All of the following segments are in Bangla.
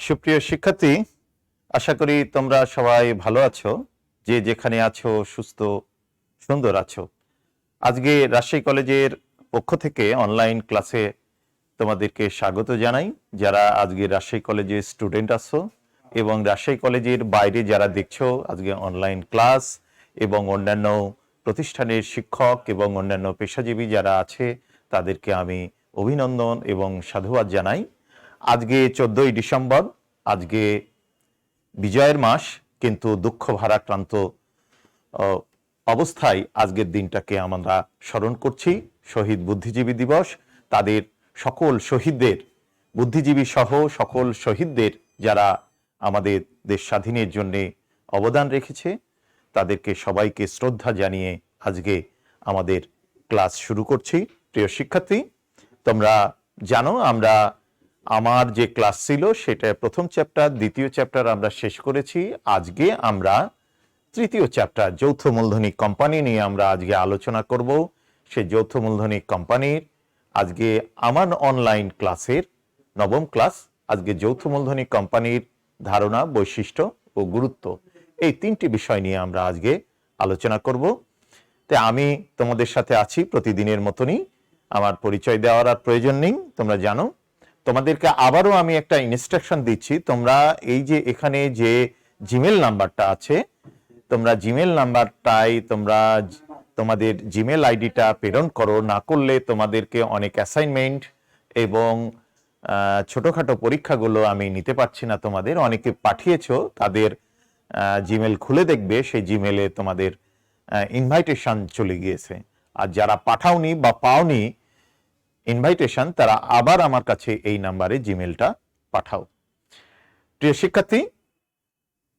সুপ্রিয় শিক্ষার্থী, আশা করি তোমরা সবাই ভালো আছো, যে যেখানে আছো সুস্থ সুন্দর আছো। আজকে রাজশাহী কলেজের পক্ষ থেকে অনলাইন ক্লাসে তোমাদেরকে স্বাগত জানাই। যারা আজকে রাজশাহী কলেজের স্টুডেন্ট আছো এবং রাজশাহী কলেজের বাইরে যারা দেখছো আজকে অনলাইন ক্লাস, এবং অন্যান্য প্রতিষ্ঠানের শিক্ষক এবং অন্যান্য পেশাজীবী যারা আছে তাদেরকে আমি অভিনন্দন এবং সাধুবাদ জানাই। আজকে 14ই ডিসেম্বর, আজকে বিজয়ের মাস, কিন্তু দুঃখ ভারাক্রান্ত অবস্থায় আজকের দিনটাকে আমরা স্মরণ করছি। শহীদ বুদ্ধিজীবী দিবস। তাদের সকল শহীদদের, বুদ্ধিজীবী সহ সকল শহীদদের যারা আমাদের দেশ স্বাধীনের জন্য অবদান রেখেছে তাদেরকে সবাইকে শ্রদ্ধা জানিয়ে আজকে আমাদের ক্লাস শুরু করছি। প্রিয় শিক্ষার্থী, তোমরা জানো আমার যে ক্লাস ছিল সেটা প্রথম চ্যাপ্টার, দ্বিতীয় চ্যাপ্টার আমরা শেষ করেছি। আজকে আমরা তৃতীয় চ্যাপ্টার যৌথ মূলধনী কোম্পানি নিয়ে আমরা আজকে আলোচনা করব। সেই যৌথ মূলধনী কোম্পানির আজকে আমার অনলাইন ক্লাসের নবম ক্লাস। আজকে যৌথ মূলধনী কোম্পানির ধারণা, বৈশিষ্ট্য ও গুরুত্ব, এই তিনটি বিষয় নিয়ে আমরা আজকে আলোচনা করব। তাই আমি তোমাদের সাথে আছি প্রতিদিনের মতনই, আমার পরিচয় দেওয়ার আর প্রয়োজন নেই, তোমরা জানো। তোমাদেরকে আবারও আমি একটা ইনস্ট্রাকশন দিচ্ছি, তোমরা এই যে এখানে যে জিমেল নাম্বারটা আছে, তোমরা জিমেল নাম্বারটাই তোমরা তোমাদের জিমেল আইডিটা প্রেরণ করো। না করলে তোমাদেরকে অনেক অ্যাসাইনমেন্ট এবং ছোটখাটো পরীক্ষাগুলো আমি নিতে পারছি না। তোমাদের অনেকে পাঠিয়েছো, তাদের জিমেল খুলে দেখবে, সেই জিমেলে তোমাদের ইনভাইটেশন চলে গিয়েছে। আর যারা পাঠাওনি বা পাওনি ইনভাইটেশন, তারা আবার আমার কাছে এই নাম্বারে জিমেলটা পাঠাও। প্রিয় শিক্ষার্থী,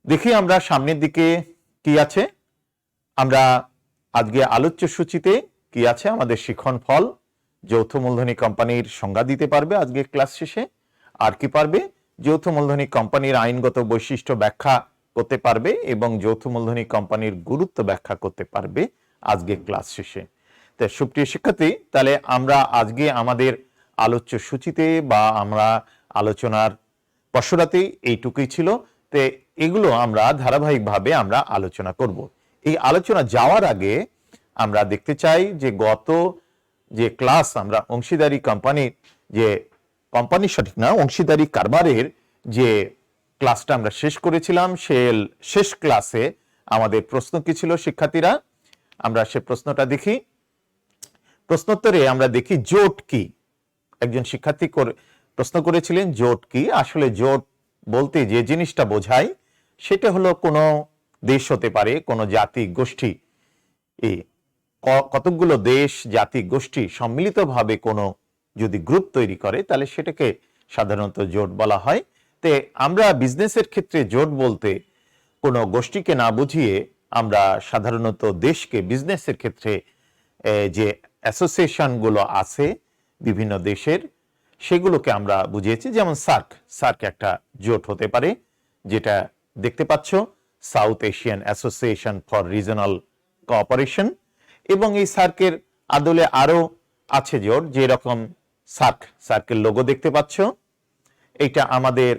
দেখি আমরা সামনের দিকে কি আছে। আমরা আজকে আলোচ্য সূচিতে কি আছে, আমাদের শিক্ষণ ফল, যৌথ মূলধনী কোম্পানির সংজ্ঞা দিতে পারবে আজকে ক্লাস শেষে। আর কি পারবে, যৌথ মূলধনী কোম্পানির আইনগত বৈশিষ্ট্য ব্যাখ্যা করতে পারবে এবং যৌথ মূলধনী কোম্পানির গুরুত্ব ব্যাখ্যা করতে পারবে আজকে ক্লাস শেষে। তো সুপ্রিয় শিক্ষার্থী, তাহলে আমরা আজকে আমাদের আলোচ্য সূচিতে বা আমরা আলোচনার পশুরাতে এইটুকুই ছিল। তো এগুলো আমরা ধারাবাহিকভাবে আমরা আলোচনা করব। এই আলোচনা যাওয়ার আগে আমরা দেখতে চাই যে গত যে ক্লাস আমরা অংশীদারি কোম্পানির যে কোম্পানি সঠিক না অংশীদারি কারবারের যে ক্লাসটা আমরা শেষ করেছিলাম, সে শেষ ক্লাসে আমাদের প্রশ্ন কি ছিল শিক্ষার্থীরা? আমরা সে প্রশ্নটা দেখি। প্রশ্নোত্তরে আমরা দেখি জোট কি। একজন শিক্ষার্থী প্রশ্ন করেছিলেন জোট কি। আসলে জোট বলতে যে জিনিসটা বোঝায় সেটা হলো কোনো দেশ হতে পারে, কোনো জাতি গোষ্ঠী, এই কতকগুলো দেশ জাতি গোষ্ঠী সম্মিলিতভাবে কোনো যদি গ্রুপ তৈরি করে তাহলে সেটাকে সাধারণত জোট বলা হয়। তে আমরা বিজনেসের ক্ষেত্রে জোট বলতে কোনো গোষ্ঠীকে না বুঝিয়ে আমরা সাধারণত দেশকে, বিজনেসের ক্ষেত্রে যে অ্যাসোসিয়েশনগুলো আছে বিভিন্ন দেশের, সেগুলোকে আমরা বুঝিয়েছি। যেমন সার্ক একটা জোট হতে পারে, যেটা দেখতে পাচ্ছ, south Asian association for regional cooperation. এবং এই সার্কের আদলে আরো আছে জোট, যেরকম সার্কের লোগো দেখতে পাচ্ছ। এটা আমাদের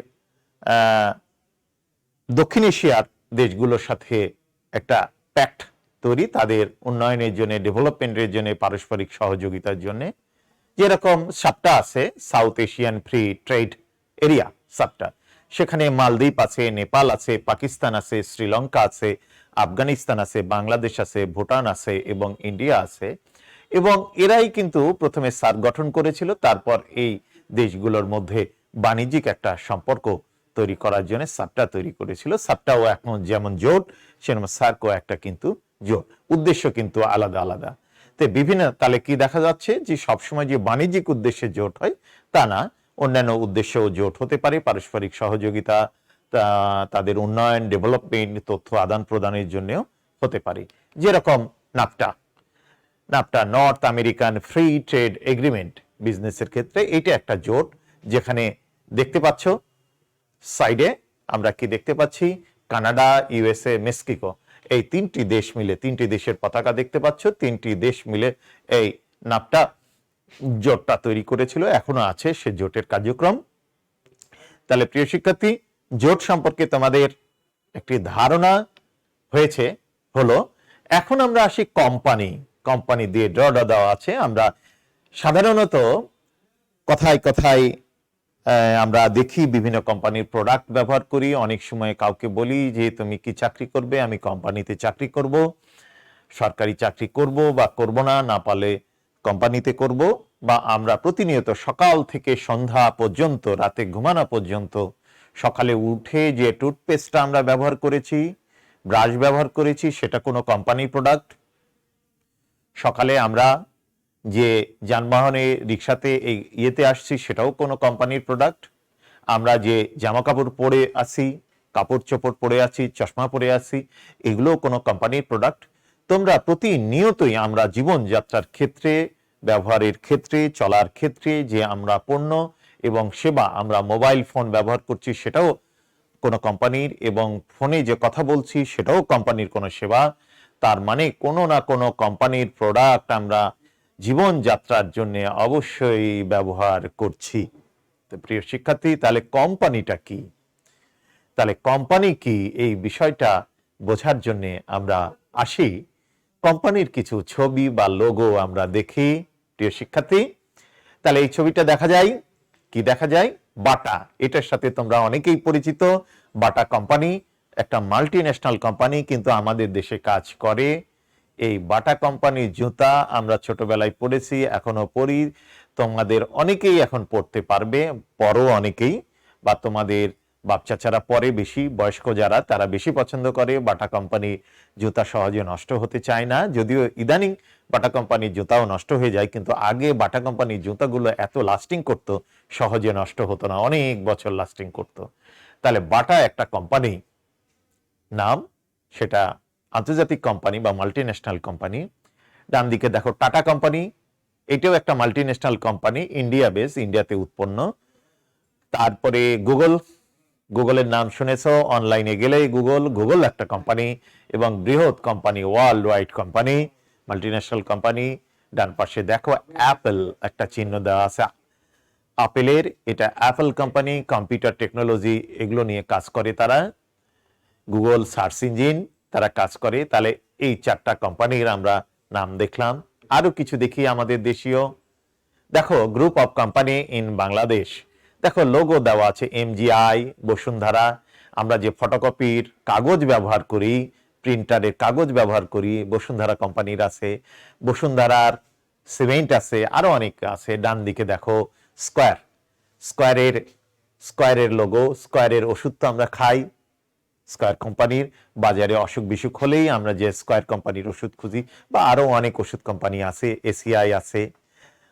দক্ষিণ এশিয়ার দেশগুলোর সাথে একটা প্যাক্ট তৈরি, তাদের উন্নয়নের জন্য, ডেভেলপমেন্টের জন্য, পারস্পরিক সহযোগিতার জন্য। যেরকম সাপটা আছে south Asian free trade area সাপটা, সেখানে মালদ্বীপ আছে, নেপাল আছে, পাকিস্তান আছে, শ্রীলঙ্কা আছে, আফগানিস্তান আছে, বাংলাদেশ আছে, ভুটান আছে এবং ইন্ডিয়া আছে। এবং এরাই কিন্তু প্রথমে সার্ক গঠন করেছিল, তারপর এই দেশগুলোর মধ্যে বাণিজ্যিক একটা সম্পর্ক তৈরি করার জন্য সাপটা তৈরি করেছিল। সাপটাও এখন যেমন জোট, সেরকম সার্কও একটা কিন্তু জোট, উদ্দেশ্য কিন্তু আলাদা আলাদা। তো বিভিন্ন, তাহলে কি দেখা যাচ্ছে যে সবসময় যে বাণিজ্যিক উদ্দেশ্যে জোট হয় তা না, অন্যান্য উদ্দেশ্যেও জোট হতে পারে, পারস্পরিক সহযোগিতা, তাদের উন্নয়ন, ডেভেলপমেন্ট, তথ্য আদান প্রদানের জন্যও হতে পারে। যেরকম NAFTA, North American free trade agreement, বিজনেসের ক্ষেত্রে এটা একটা জোট। যেখানে দেখতে পাচ্ছ সাইডে আমরা কি দেখতে পাচ্ছি, কানাডা, ইউএসএ, মেক্সিকো, এই তিনটি দেশ মিলে, তিনটি দেশের পতাকা দেখতে পাচ্ছ, তিনটি দেশ মিলে এই নাফটা জোটটা তৈরি করেছিল, এখনো আছে সে জোটের কার্যক্রম। তাহলে প্রিয় শিক্ষার্থী, জোট সম্পর্কে তোমাদের একটি ধারণা হয়েছে হলো। এখন আমরা আসি কোম্পানি দিয়ে ড্র দেওয়া আছে। আমরা সাধারণত কথায় কথায় আমরা দেখি বিভিন্ন কোম্পানির প্রোডাক্ট ব্যবহার করি। অনেক সময় কাউকে বলি যে তুমি কি চাকরি করবে, আমি কোম্পানিতে চাকরি করব, সরকারি চাকরি করব বা করব না, না পারলে কোম্পানিতে করব। বা আমরা প্রতিনিয়ত সকাল থেকে সন্ধ্যা পর্যন্ত, রাতে ঘুমানো পর্যন্ত, সকালে উঠে যে টুথপেস্টটা আমরা ব্যবহার করেছি, ব্রাশ ব্যবহার করেছি, সেটা কোনো কোম্পানির প্রোডাক্ট। সকালে আমরা যে যানবাহনে রিক্সাতে এই ইয়েতে আসছি, সেটাও কোনো কোম্পানির প্রোডাক্ট। আমরা যে জামা কাপড় পরে আসি, কাপড় চোপড় পরে আছি, চশমা পরে আছি, এগুলোও কোনো কোম্পানির প্রোডাক্ট। তোমরা প্রতিনিয়তই আমরা জীবনযাত্রার ক্ষেত্রে, ব্যবহারের ক্ষেত্রে, চলার ক্ষেত্রে যে আমরা পণ্য এবং সেবা, আমরা মোবাইল ফোন ব্যবহার করছি, সেটাও কোনো কোম্পানির, এবং ফোনে যে কথা বলছি সেটাও কোম্পানির কোনো সেবা। তার মানে কোনো না কোনো কোম্পানির প্রোডাক্ট আমরা জীবনযাত্রার জন্য অবশ্যই ব্যবহার করছি। তো প্রিয় শিক্ষার্থী, তাহলে কোম্পানিটা কি? তাহলে কোম্পানি কি এই বিষয়টা বোঝার জন্য আমরা আসি কোম্পানির কিছু ছবি বা লোগো আমরা দেখি। প্রিয় শিক্ষার্থী, তাহলে এই ছবিটা দেখা যায় কি? দেখা যায় বাটা। এটার সাথে তোমরা অনেকেই পরিচিত। বাটা কোম্পানি একটা মাল্টিন্যাশনাল কোম্পানি, কিন্তু আমাদের দেশে কাজ করে। এই বাটা কোম্পানির জুতা আমরা ছোটবেলায় পড়েছি, এখনো পড়ি। তোমাদের অনেকেই এখন পড়তে পারবে, পরো অনেকেই, বা তোমাদের বাপ চাচারা পরে, বেশি বয়স্ক যারা, তারা বেশি পছন্দ করে। বাটা কোম্পানি জুতা সহজে নষ্ট হতে চায় না, যদিও ইদানিং বাটা কোম্পানির জুতাও নষ্ট হয়ে যায়, কিন্তু আগে বাটা কোম্পানির জুতাগুলো এত লাস্টিং করত, সহজে নষ্ট হতো না, অনেক বছর লাস্টিং করত। তাহলে বাটা একটা কোম্পানি নাম, সেটা আন্তর্জাতিক কোম্পানি বা মাল্টিন্যাশনাল কোম্পানি। ডান দিকে দেখো টাটা কোম্পানি, এটাও একটা মাল্টিন্যাশনাল কোম্পানি, ইন্ডিয়া বেস, ইন্ডিয়াতে উৎপন্ন। তারপরে গুগলের নাম শুনেছো, অনলাইনে গেলেই গুগল একটা কোম্পানি এবং বৃহৎ company, world wide company, multinational company. ডান পাশে দেখো অ্যাপল একটা চিহ্ন দেওয়া আছে, আপেলের। এটা অ্যাপল কোম্পানি, কম্পিউটার টেকনোলজি এগুলো নিয়ে কাজ করে তারা। গুগল সার্চ ইঞ্জিন তারা কাজ করে। তাহলে এই চারটা কোম্পানির আমরা নাম দেখলাম। আরো কিছু দেখি আমাদের দেশীয়। দেখো group of company in Bangladesh, দেখো লোগো দেওয়া আছে, এমজিআই, বসুন্ধরা। আমরা যে ফটোকপির কাগজ ব্যবহার করি, প্রিন্টারের কাগজ ব্যবহার করি, বসুন্ধরা কোম্পানির আছে, বসুন্ধরার সিমেন্ট আছে, আরো অনেক আছে। ডান দিকে দেখো স্কয়ারের লোগো, স্কয়ারের ওষুধ তো আমরা খাই, স্কয়ার কোম্পানির। বাজারে অসুখ বিসুখ হলেই আমরা যে স্কয়ার কোম্পানির ওষুধ খুঁজি, বা আরো অনেক ওষুধ কোম্পানি আছে, এসিআই আছে,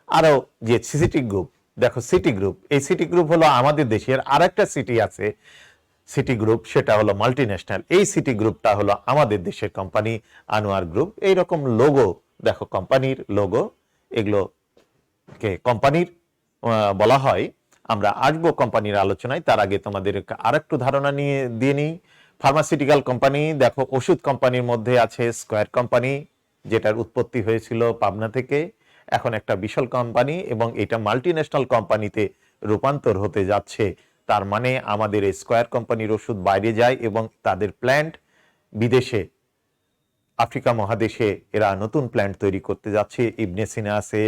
আরো যে সিটি গ্রুপ। দেখো সিটি গ্রুপ, এই সিটি গ্রুপ হলো আমাদের দেশের আরেকটা সিটি আছে সিটি গ্রুপ, সেটা হলো মাল্টিন্যাশনাল। এই সিটি গ্রুপটা হলো আমাদের দেশের কোম্পানি, আনোয়ার গ্রুপ। এইরকম লোগো দেখো, কোম্পানির লোগো, এগুলোকে কোম্পানির বলা হয়। আমরা আসবো কোম্পানির আলোচনায়, তার আগে তোমাদের আরেকটু ধারণা নিয়ে দিয়ে নিই। ফার্মাসিউটিক্যাল কোম্পানি, দেখো ওষুধ কোম্পানির মধ্যে আছে স্কয়ার কোম্পানি, যেটার উৎপত্তি হয়েছিল পাবনা থেকে, এখন একটা বিশাল কোম্পানি এবং এটা মাল্টিন্যাশনাল কোম্পানিতে রূপান্তর হতে যাচ্ছে। তার মানে আমাদের এই স্কয়ার কোম্পানির ওষুধ বাইরে যায় এবং তাদের প্ল্যান্ট বিদেশে, আফ্রিকা মহাদেশে এরা নতুন প্ল্যান্ট তৈরি করতে যাচ্ছে। ইবনে সিনা আছে,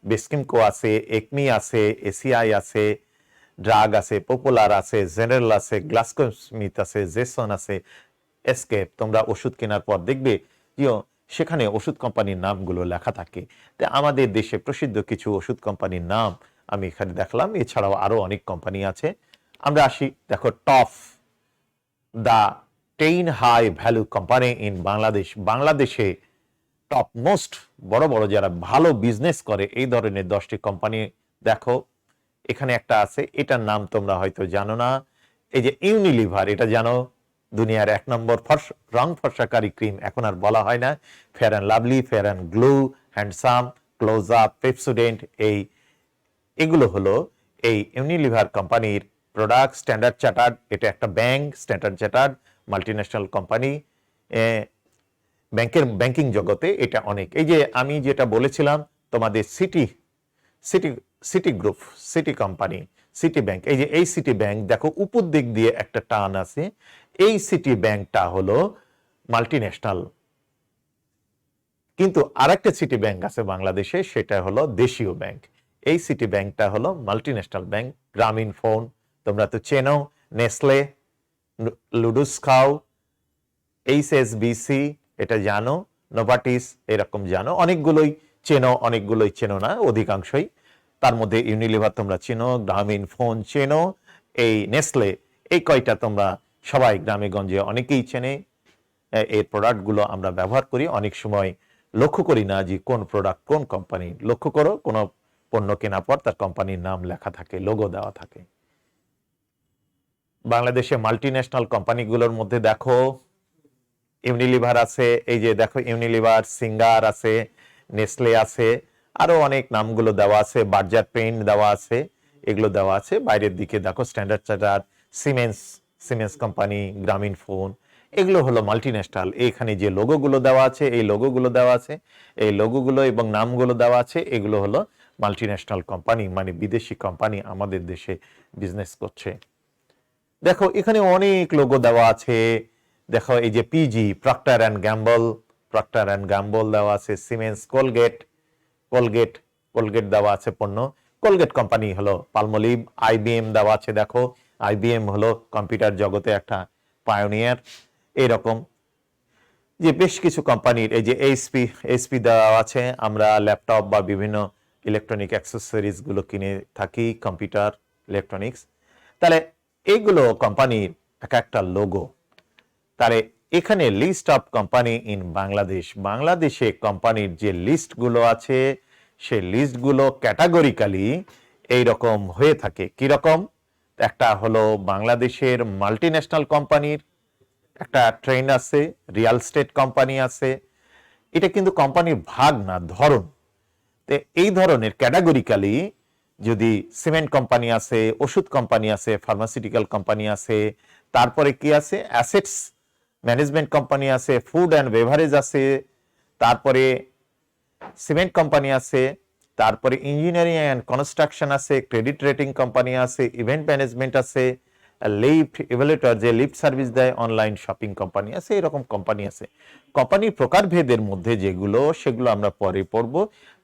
বেসকিমকো আছে, একমি আছে, এসিআই আছে, ড্রাগ আছে, পপুলার আছে, জেনারেল আছে, গ্লাক্সোস্মিথ আছে, জেসন আছে, এসকেপ। তোমরা ওষুধ কেনার পর দেখবে যে সেখানে ওষুধ কোম্পানির নামগুলো লেখা থাকে। তাই আমাদের দেশে প্রসিদ্ধ কিছু ওষুধ কোম্পানির নাম আমি এখানে দেখলাম, এছাড়াও আরো অনেক কোম্পানি আছে। আমরা আসি, দেখো top the 10 high value company in Bangladesh. বাংলাদেশে টপ মোস্ট বড় বড় যারা ভালো বিজনেস করে এই ধরনের 10টি কোম্পানি দেখো, এখানে একটা আছে, এটার নাম তোমরা হয়তো জানো না। এই যে ইউনিলিভার, এটা জানো দুনিয়ার 1 নম্বর রং ফর্সাকারী ক্রিম, এখন আর বলা হয় না। Fair and lovely, fair and glow, handsome, close up, Pepsodent, এগুলো হলো এই ইউনিলিভার কোম্পানির প্রোডাক্ট। স্ট্যান্ডার্ড চার্টার্ড, এটা একটা bank, standard chartered multinational company, banking জগতে এটা অনেক। এই যে আমি যেটা বলেছিলাম তোমাদের city group, city company, city bank, এই যে এই সিটি ব্যাংক দেখো উপর দিক দিয়ে একটা টান আছে, এই সিটি ব্যাংকটা হলো মাল্টিন্যাশনাল। কিন্তু আরেকটা সিটি ব্যাংক আছে বাংলাদেশে, সেটা হলো দেশীয় ব্যাংক। এই সিটি ব্যাংকটা হলো মাল্টিন্যাশনাল ব্যাংক। গ্রামীণ ফোন তোমরা তো চেনো, নেসলে, লুডুস খাও, এইচএসবিসি এটা জানো, নোভাটিস এরকম জানো, অনেকগুলোই চেনো, অনেকগুলোই চেনো না, অধিকাংশই। তার মধ্যে ইউনিলিভার তোমরা চেনো, গ্রামীণ ফোন চেনো, এই নেসলে, এই কয়টা তোমরা সবাই গ্রামে গঞ্জে অনেকেই চেনে। এই প্রোডাক্টগুলো আমরা ব্যবহার করি, অনেক সময় লক্ষ্য করি না যে কোন প্রোডাক্ট কোন কোম্পানি। লক্ষ্য করো, কোনো পণ্য কেনার পর তার কোম্পানির নাম লেখা থাকে, লোগো দেওয়া থাকে। বাংলাদেশে মাল্টিন্যাশনাল কোম্পানিগুলোর মধ্যে দেখো ইউনিলিভার আছে, এই যে দেখো ইউনিলিভার, সিঙ্গার আছে, নেসলে আছে, আরো অনেক নামগুলো দেওয়া আছে, বার্জার পেইন্ট দেওয়া আছে, এগুলো দেওয়া আছে। বাইরের দিকে দেখো স্ট্যান্ডার্ড চার্টার, সিমেন্স কোম্পানি, গ্রামীণ ফোন, এগুলো হলো মাল্টিন্যাশনাল। এখানে যে লোগোগুলো দেওয়া আছে, এই লোগোগুলো দেওয়া আছে, এই লোগোগুলো এবং নামগুলো দেওয়া আছে, এগুলো হলো মাল্টিন্যাশনাল কোম্পানি, মানে বিদেশি কোম্পানি আমাদের দেশে বিজনেস করছে। দেখো এখানে অনেক লোগো দেওয়া আছে। দেখো এই যে পিজি, প্রক্টার অ্যান্ড গ্যাম্বল দেওয়া আছে, সিমেন্স, কোলগেট দেওয়া আছে পণ্য। কোলগেট কোম্পানি হলো পালমোলিভ। আইবিএম দেওয়া আছে, দেখো আইবিএম হলো কম্পিউটার জগতে একটা পায়োনিয়ার। এরকম যে বেশ কিছু কোম্পানির, এই যে এইচপি দেওয়া আছে। আমরা ল্যাপটপ বা বিভিন্ন ইলেকট্রনিক অ্যাক্সেসরিজ গুলো কিনে থাকি, কম্পিউটার, ইলেকট্রনিক্স। তাহলে এইগুলো কোম্পানির এক একটা লোগো। তাহলে এখানে লিস্ট অফ কোম্পানি ইন বাংলাদেশে কোম্পানির যে লিস্টগুলো আছে, সেই লিস্টগুলো ক্যাটাগরিক্যালি এইরকম হয়ে থাকে। কিরকম? একটা হলো বাংলাদেশের মাল্টিন্যাশনাল কোম্পানির একটা ট্রেন্ড আছে, রিয়েল এস্টেট কোম্পানি আছে। এটা কিন্তু কোম্পানির ভাগ না, ধরন। তো এই ধরনের ক্যাটাগরিক্যালি যদি সিমেন্ট কোম্পানি আছে, ওষুধ কোম্পানি আছে, ফার্মাসিউটিক্যাল কোম্পানি আছে, তারপরে কি আছে, অ্যাসেটস ম্যানেজমেন্ট কোম্পানি আছে, ফুড অ্যান্ড বেভারেজ আছে, তারপরে সিমেন্ট কোম্পানি আছে, তারপরে ইঞ্জিনিয়ারিং অ্যান্ড কনস্ট্রাকশন আছে, ক্রেডিট রেটিং কোম্পানি আছে, ইভেন্ট ম্যানেজমেন্ট আছে, লিফট ইভ্যালুয়েটর যে লিফট সার্ভিস দেয়, অনলাইন শপিং কোম্পানি আছে, এরকম কোম্পানি আছে। কোম্পানির প্রকারভেদের মধ্যে যেগুলো, সেগুলো আমরা পরে পড়ব।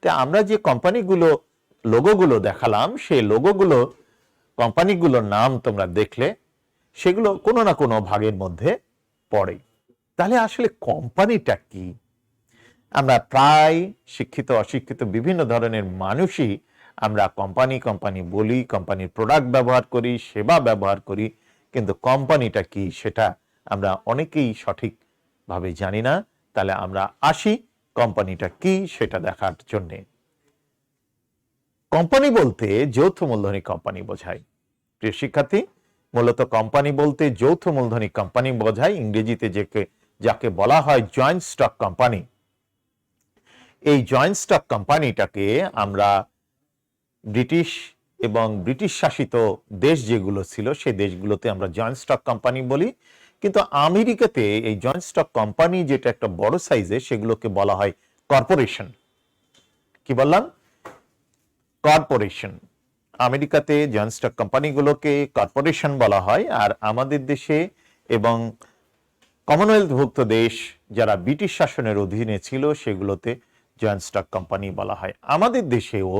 তো আমরা যে কোম্পানিগুলো লোগোগুলো দেখালাম, সেই লোগোগুলো কোম্পানিগুলোর নাম তোমরা দেখলে সেগুলো কোনো না কোনো ভাগের মধ্যে পড়ে। তাহলে আসলে কোম্পানিটা কি? আমরা প্রায় শিক্ষিত অশিক্ষিত বিভিন্ন ধরনের মানুষই আমরা কোম্পানি বলি, কোম্পানির প্রোডাক্ট ব্যবহার করি, সেবা ব্যবহার করি, কিন্তু কোম্পানিটা কি সেটা আমরা অনেকেই সঠিকভাবে জানি না। তাহলে আমরা আসি কোম্পানিটা কি সেটা দেখার জন্যে। কোম্পানি বলতে যৌথ মূলধনী কোম্পানি বোঝায়। প্রিয় শিক্ষার্থী, মূলত কোম্পানি বলতে যৌথ মূলধনী কোম্পানি বোঝায়। ইংরেজিতে যাকে বলা হয় জয়েন্ট স্টক কোম্পানি। এই জয়েন্ট স্টক কোম্পানিটাকে আমরা ব্রিটিশ এবং ব্রিটিশ শাসিত দেশ যেগুলো ছিল, সেই দেশগুলোতে আমরা জয়েন্ট স্টক কোম্পানি বলি। কিন্তু আমেরিকাতে এই জয়েন্ট স্টক কোম্পানি যেটা একটা বড় সাইজে, সেগুলোকে বলা হয় কর্পোরেশন। কি বললাম? কর্পোরেশন। আমেরিকাতে জয়েন্ট স্টক কোম্পানিগুলোকে কর্পোরেশন বলা হয়, আর আমাদের দেশে এবং কমনওয়েলথভুক্ত দেশ যারা ব্রিটিশ শাসনের অধীনে ছিল, সেগুলোতে জয়েন্ট স্টক কোম্পানি বলা হয়। আমাদের দেশেও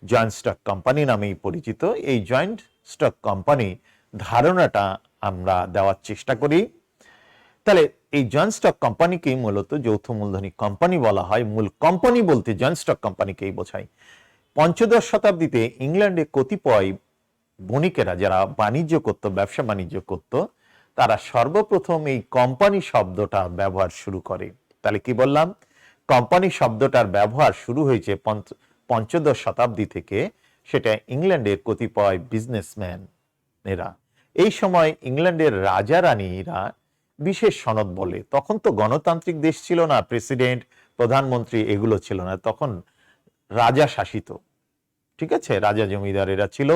জয়েন্ট স্টক কোম্পানি নামেই পরিচিত। এই জয়েন্ট স্টক কোম্পানি ধারণাটা আমরা দেওয়ার চেষ্টা করি। তাহলে এই জয়েন্ট স্টক কোম্পানিকেই মূলত যৌথ মূলধনী কোম্পানি বলা হয়। মূল কোম্পানি বলতে জয়েন্ট স্টক কোম্পানিকেই বোঝায়। পঞ্চদশ শতাব্দীতে ইংল্যান্ডে কতিপয় বণিকেরা যারা বাণিজ্য করত, ব্যবসা বাণিজ্য করত, তারা সর্বপ্রথম এই কোম্পানি শব্দটা ব্যবহার শুরু করে। তাহলে কি বললাম? কোম্পানি শব্দটার ব্যবহার শুরু হয়েছে পঞ্চদশ শতাব্দী থেকে। সেটা ইংল্যান্ডের কতিপয় বিজনেসম্যানেরা, এই সময় ইংল্যান্ডের রাজা রানীরা বিশেষ সনদ বলে। তখন তো গণতান্ত্রিক দেশ ছিল না, প্রেসিডেন্ট, প্রধানমন্ত্রী এগুলো ছিল না, তখন রাজা শাসিত। ঠিক আছে, রাজা জমিদারেরা ছিল।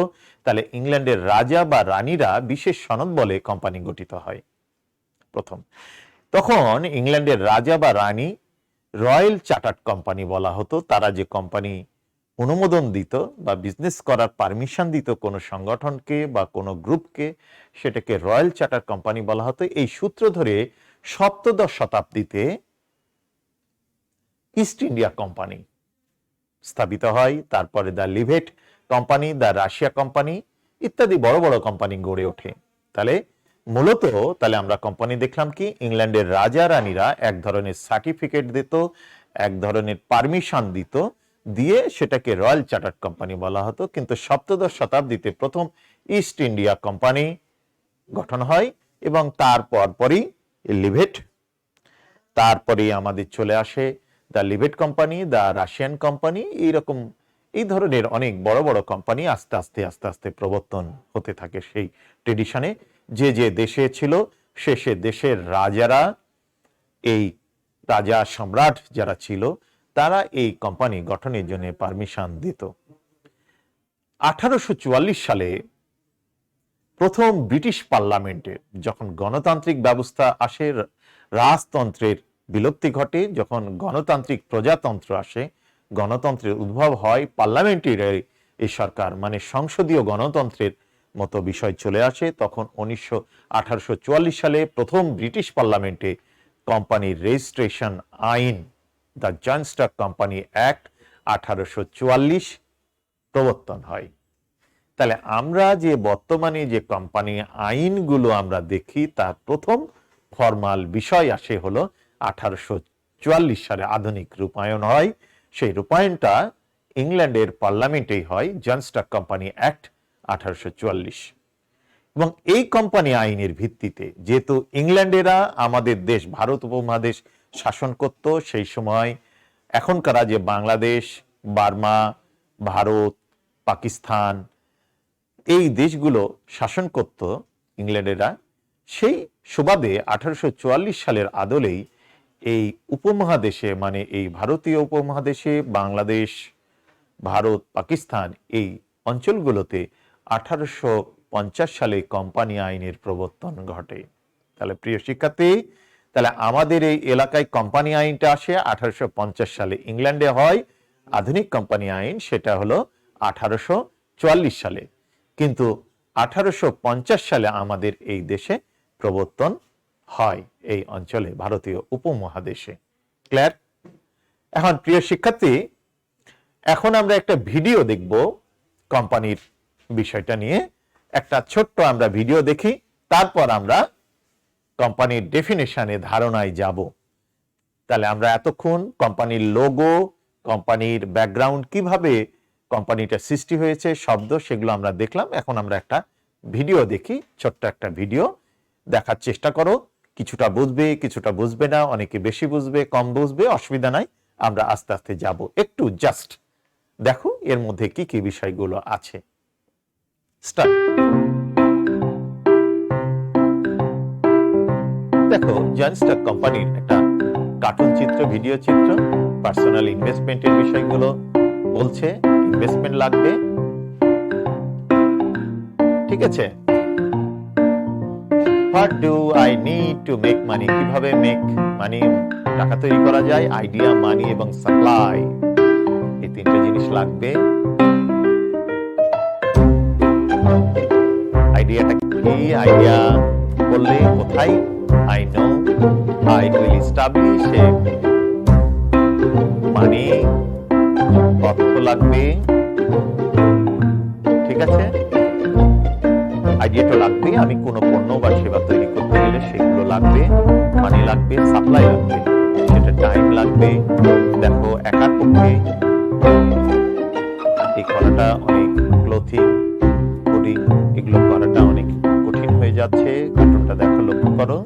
তাহলে ইংল্যান্ডের রাজা বা রানীরা বিশেষ সনদ বলে কোম্পানি গঠিত হয় প্রথম। তখন ইংল্যান্ডের রাজা বা রানী রয়্যাল চার্টার্ড কোম্পানি বলা হতো। তারা যে কোম্পানি অনুমোদন দিত বা বিজনেস করার পারমিশন দিত কোনো সংগঠনকে বা কোনো গ্রুপকে, সেটাকে রয়্যাল চার্টার কোম্পানি বলা হতো। এই সূত্র ধরে সপ্তদশ শতাব্দীতে ইস্ট ইন্ডিয়া কোম্পানি স্থাপিত হয়। তারপরে দ্য লিভেট কোম্পানি, দ্য রাশিয়া কোম্পানি ইত্যাদি বড় বড় কোম্পানি গড়ে ওঠে। তাহলে মূলত আমরা কোম্পানি দেখলাম কি, ইংল্যান্ডের রাজা রানীরা এক ধরনের সার্টিফিকেট দিত, এক ধরনের পারমিশন দিত, দিয়ে সেটাকে রয়্যাল চার্টার কোম্পানি বলা হতো। কিন্তু সপ্তদশ শতাব্দীতে প্রথম ইস্ট ইন্ডিয়া কোম্পানি গঠন হয় এবং তারপরই লিভেট, তারপরে আমাদের চলে আসে দ্য লিভেট কোম্পানি, দ্য রাশিয়ান কোম্পানি, এইরকম এই ধরনের অনেক বড় বড় কোম্পানি আস্তে আস্তে প্রবর্তন হতে থাকে সেই ট্রেডিশনে। যে যে দেশে ছিল সে দেশের রাজারা, এই রাজা সম্রাট যারা ছিল, তারা এই কোম্পানি গঠনের জন্য পারমিশন দিত। 1844 সালে প্রথম ব্রিটিশ পার্লামেন্টে যখন গণতান্ত্রিক ব্যবস্থা আসে, রাজতন্ত্রের বিলুপ্তি ঘটে, যখন গণতান্ত্রিক প্রজাতন্ত্র আসে, গণতন্ত্রের উদ্ভব হয়, পার্লামেন্টারি এই সরকার মানে সংসদীয় গণতন্ত্রের মতো বিষয় চলে আসে, তখন 1844 সালে প্রথম ব্রিটিশ পার্লামেন্টে কোম্পানির রেজিস্ট্রেশন আইন, the joint stock company act 1844 প্রবর্তন হয়। তাহলে আমরা যে বর্তমানে যে কোম্পানি আইনগুলো আমরা দেখি, তার প্রথম ফর্মাল বিষয় আসে হলো 1844 সালে আধুনিক রূপায়ণ হয়। সেই রূপায়ণটা ইংল্যান্ডের পার্লামেন্টেই হয়, জয়েন্ট স্টক কোম্পানি অ্যাক্ট 1844। এবং এই কোম্পানি আইনের ভিত্তিতে, যেহেতু ইংল্যান্ডেরা আমাদের দেশ ভারত উপমহাদেশ শাসন করত, সেই সময় এখনকার যে বাংলাদেশ, বার্মা, ভারত, পাকিস্তান এই দেশগুলো শাসন করত ইংল্যান্ডেরা, সেই সুবাদে 1844 সালের আদলেই এই উপমহাদেশে মানে এই ভারতীয় উপমহাদেশে বাংলাদেশ, ভারত, পাকিস্তান এই অঞ্চলগুলোতে 1850 সালে কোম্পানি আইনের প্রবর্তন ঘটে। তাহলে প্রিয় শিক্ষার্থী, তাহলে আমাদের এই এলাকায় কোম্পানি আইনটা আসে 1850 সালে, ইংল্যান্ডে হয় আধুনিক কোম্পানি আইন, সেটা হলো 1844 সালে। কিন্তু 1850 সালে আমাদের এই দেশে প্রবর্তন হয়, এই অঞ্চলে ভারতীয় উপমহাদেশে। ক্লিয়ার? এখন প্রিয় শিক্ষার্থী, এখন আমরা একটা ভিডিও দেখব কোম্পানির বিষয়টা নিয়ে। একটা ছোট্ট আমরা ভিডিও দেখি, তারপর আমরা কোম্পানির ডেফিনেশনে ধারণায় যাব। তাহলে আমরা এতক্ষণ কোম্পানির লোগো, কোম্পানির ব্যাকগ্রাউন্ড, কিভাবে কোম্পানিটা সৃষ্টি হয়েছে, শব্দ, সেগুলো আমরা দেখলাম। এখন আমরা একটা ভিডিও দেখি, ছোট্ট একটা ভিডিও দেখার চেষ্টা করো। কিছুটা বুঝবে, কিছুটা বুঝবে না, অনেকে বেশি বুঝবে, কম বুঝবে, অসুবিধা নাই। আমরা আস্তে আস্তে যাব, একটু জাস্ট দেখো এর মধ্যে কি কি বিষয়গুলো আছে। স্টার্ট। দেখো, জয়েন্ট স্টক কোম্পানির একটা কার্টুন চিত্র, ভিডিও চিত্র, পার্সোনাল ইনভেস্টমেন্টের বিষয়গুলো বলছে। ইনভেস্টমেন্ট লাগবে, ঠিক আছে। What do I need to make money? কিভাবে মেক মানি, টাকা তৈরি করা যায়, আইডিয়া, মানি এবং সাপ্লাই, এই তিনটে জিনিস লাগবে। আইডিয়াটা কি? আইডিয়া বললে কোথায়? I know I will establish a মানি, অর্থ লাগবে, ঠিক আছে। আইডিয়াটা লাগবে, আমি কোনো পণ্য বা সেবা তৈরি করতে গেলে সেগুলো লাগবে, মানি লাগবে, সাপ্লাই লাগবে, সেটা টাইম লাগবে। দেখো, একার পক্ষে এই করাটা অনেক, ক্লোথিং, কোডিং, এগুলো করাটা অনেক কঠিন হয়ে যাচ্ছে। কার্টুনটা দেখো, লক্ষ্য করো।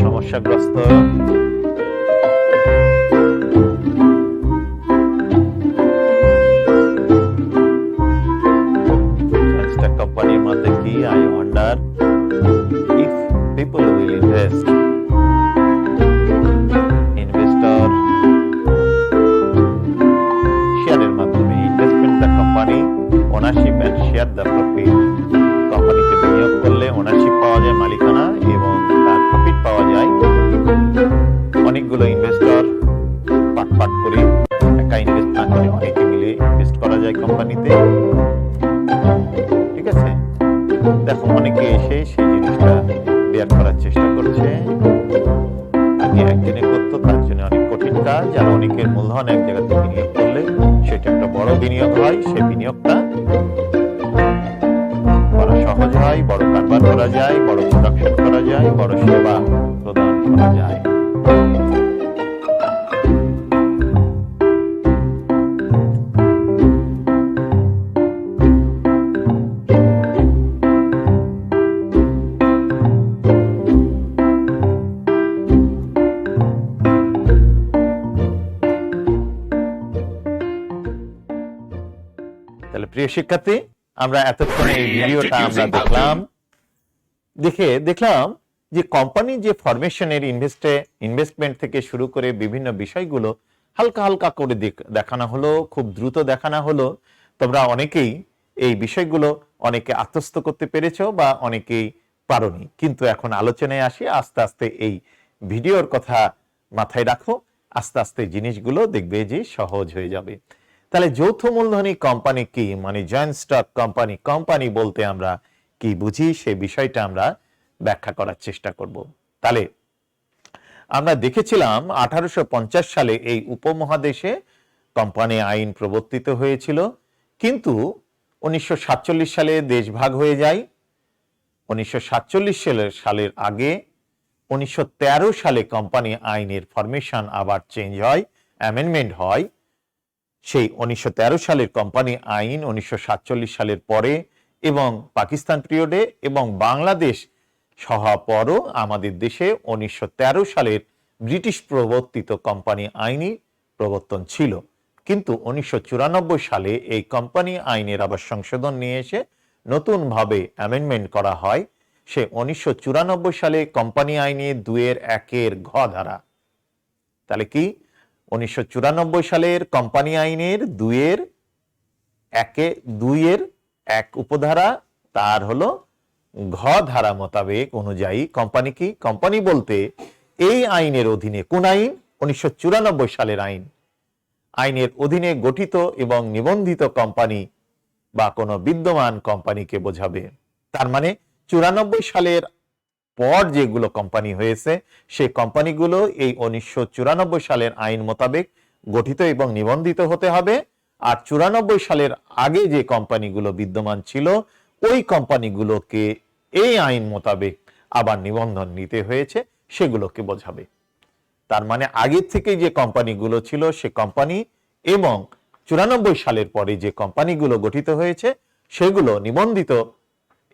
সমস্যাগ্রস্ত কোম্পানির মধ্যে কি? I wonder if people will invest. Investor পাট করে একা ইনভেস্ট না করে অনেকে মিলে ইনভেস্ট করা যায় কোম্পানিতে। ঠিক আছে, দেখো অনেকে এসে সেই জিনিসটা বেয়ার করার চেষ্টা করছে। আগে একদিনে করতো, তার জন্য অনেক কঠিন কাজ। আর অনেকের মূলধন এক জায়গাতে বিনিয়োগ করলে সেটা একটা বড় বিনিয়োগ হয়, সেই বিনিয়োগটা করা সহজ হয়, বড় কারবার করা যায়, বড় প্রোডাকশন করা যায়, বড় সেবা প্রদান করা যায়। তাহলে প্রিয় শিক্ষার্থী, আমরা এতক্ষণ এই ভিডিওটা আমরা দেখলাম যে কোম্পানি যে ফরমেশনের ইনভেস্টমেন্ট থেকে শুরু করে বিভিন্ন বিষয়গুলো হালকা হালকা করে দেখানো হলো, খুব দ্রুত দেখানো হলো। তোমরা অনেকেই এই বিষয়গুলো অনেকে আত্মস্থ করতে পেরেছো বা অনেকেই পারোনি, কিন্তু এখন আলোচনায় আসি। আস্তে আস্তে এই ভিডিওর কথা মাথায় রাখো, আস্তে আস্তে জিনিসগুলো দেখবে যে সহজ হয়ে যাবে। তাহলে যৌথ মূলধনী কোম্পানি কি, মানে জয়েন্ট স্টক কোম্পানি, কোম্পানি বলতে আমরা কি বুঝি সেই বিষয়টা আমরা ব্যাখ্যা করার চেষ্টা করব। তাহলে আমরা দেখেছিলাম 1850 সালে এই উপমহাদেশে কোম্পানি আইন প্রবর্তিত হয়েছিল, কিন্তু 1947 সালে দেশ ভাগ হয়ে যায়। 1947 সালের আগে 1913 সালে কোম্পানি আইনের ফরমেশন আবার চেঞ্জ হয়, অ্যামেন্ডমেন্ট হয়। সেই 1913 সালের কোম্পানি আইন 1947 সালের পরে এবং পাকিস্তান পিরিয়ডে এবং বাংলাদেশ হওয়ার পরও আমাদের দেশে 1913 সালের ব্রিটিশ প্রবর্তিত কোম্পানি আইনই প্রবর্তন ছিল। কিন্তু 1994 সালে এই কোম্পানি আইনের আবার সংশোধন নিয়ে এসে নতুনভাবে অ্যামেন্ডমেন্ট করা হয়। সে 1994 সালে কোম্পানি আইনে 2-1 ঘ ধারা। তাহলে কি 1994 সালের কোম্পানি আইনের 2-1 উপধারা, তার হলো ঘ ধারা মোতাবেক অনুযায়ী কোম্পানি কি, কোম্পানি বলতে এই আইনের অধীনে, কোন আইন, 1994 সালের আইনের অধীনে গঠিত এবং নিবন্ধিত কোম্পানি বা কোনো বিদ্যমান কোম্পানিকে বোঝাবে। তার মানে 94 সালের পর যেগুলো কোম্পানি হয়েছে সেই কোম্পানিগুলো এই 1994 সালের আইন মোতাবেক গঠিত এবং নিবন্ধিত হতে হবে। আর 94 সালের আগে যে কোম্পানিগুলো বিদ্যমান ছিল ওই কোম্পানিগুলোকে এই আইন মোতাবেক আবার নিবন্ধন নিতে হয়েছে, সেগুলোকে বোঝাবে। তার মানে আগের থেকে যে কোম্পানিগুলো ছিল সে কোম্পানি এবং 94 সালের পরে যে কোম্পানিগুলো গঠিত হয়েছে সেগুলো নিবন্ধিত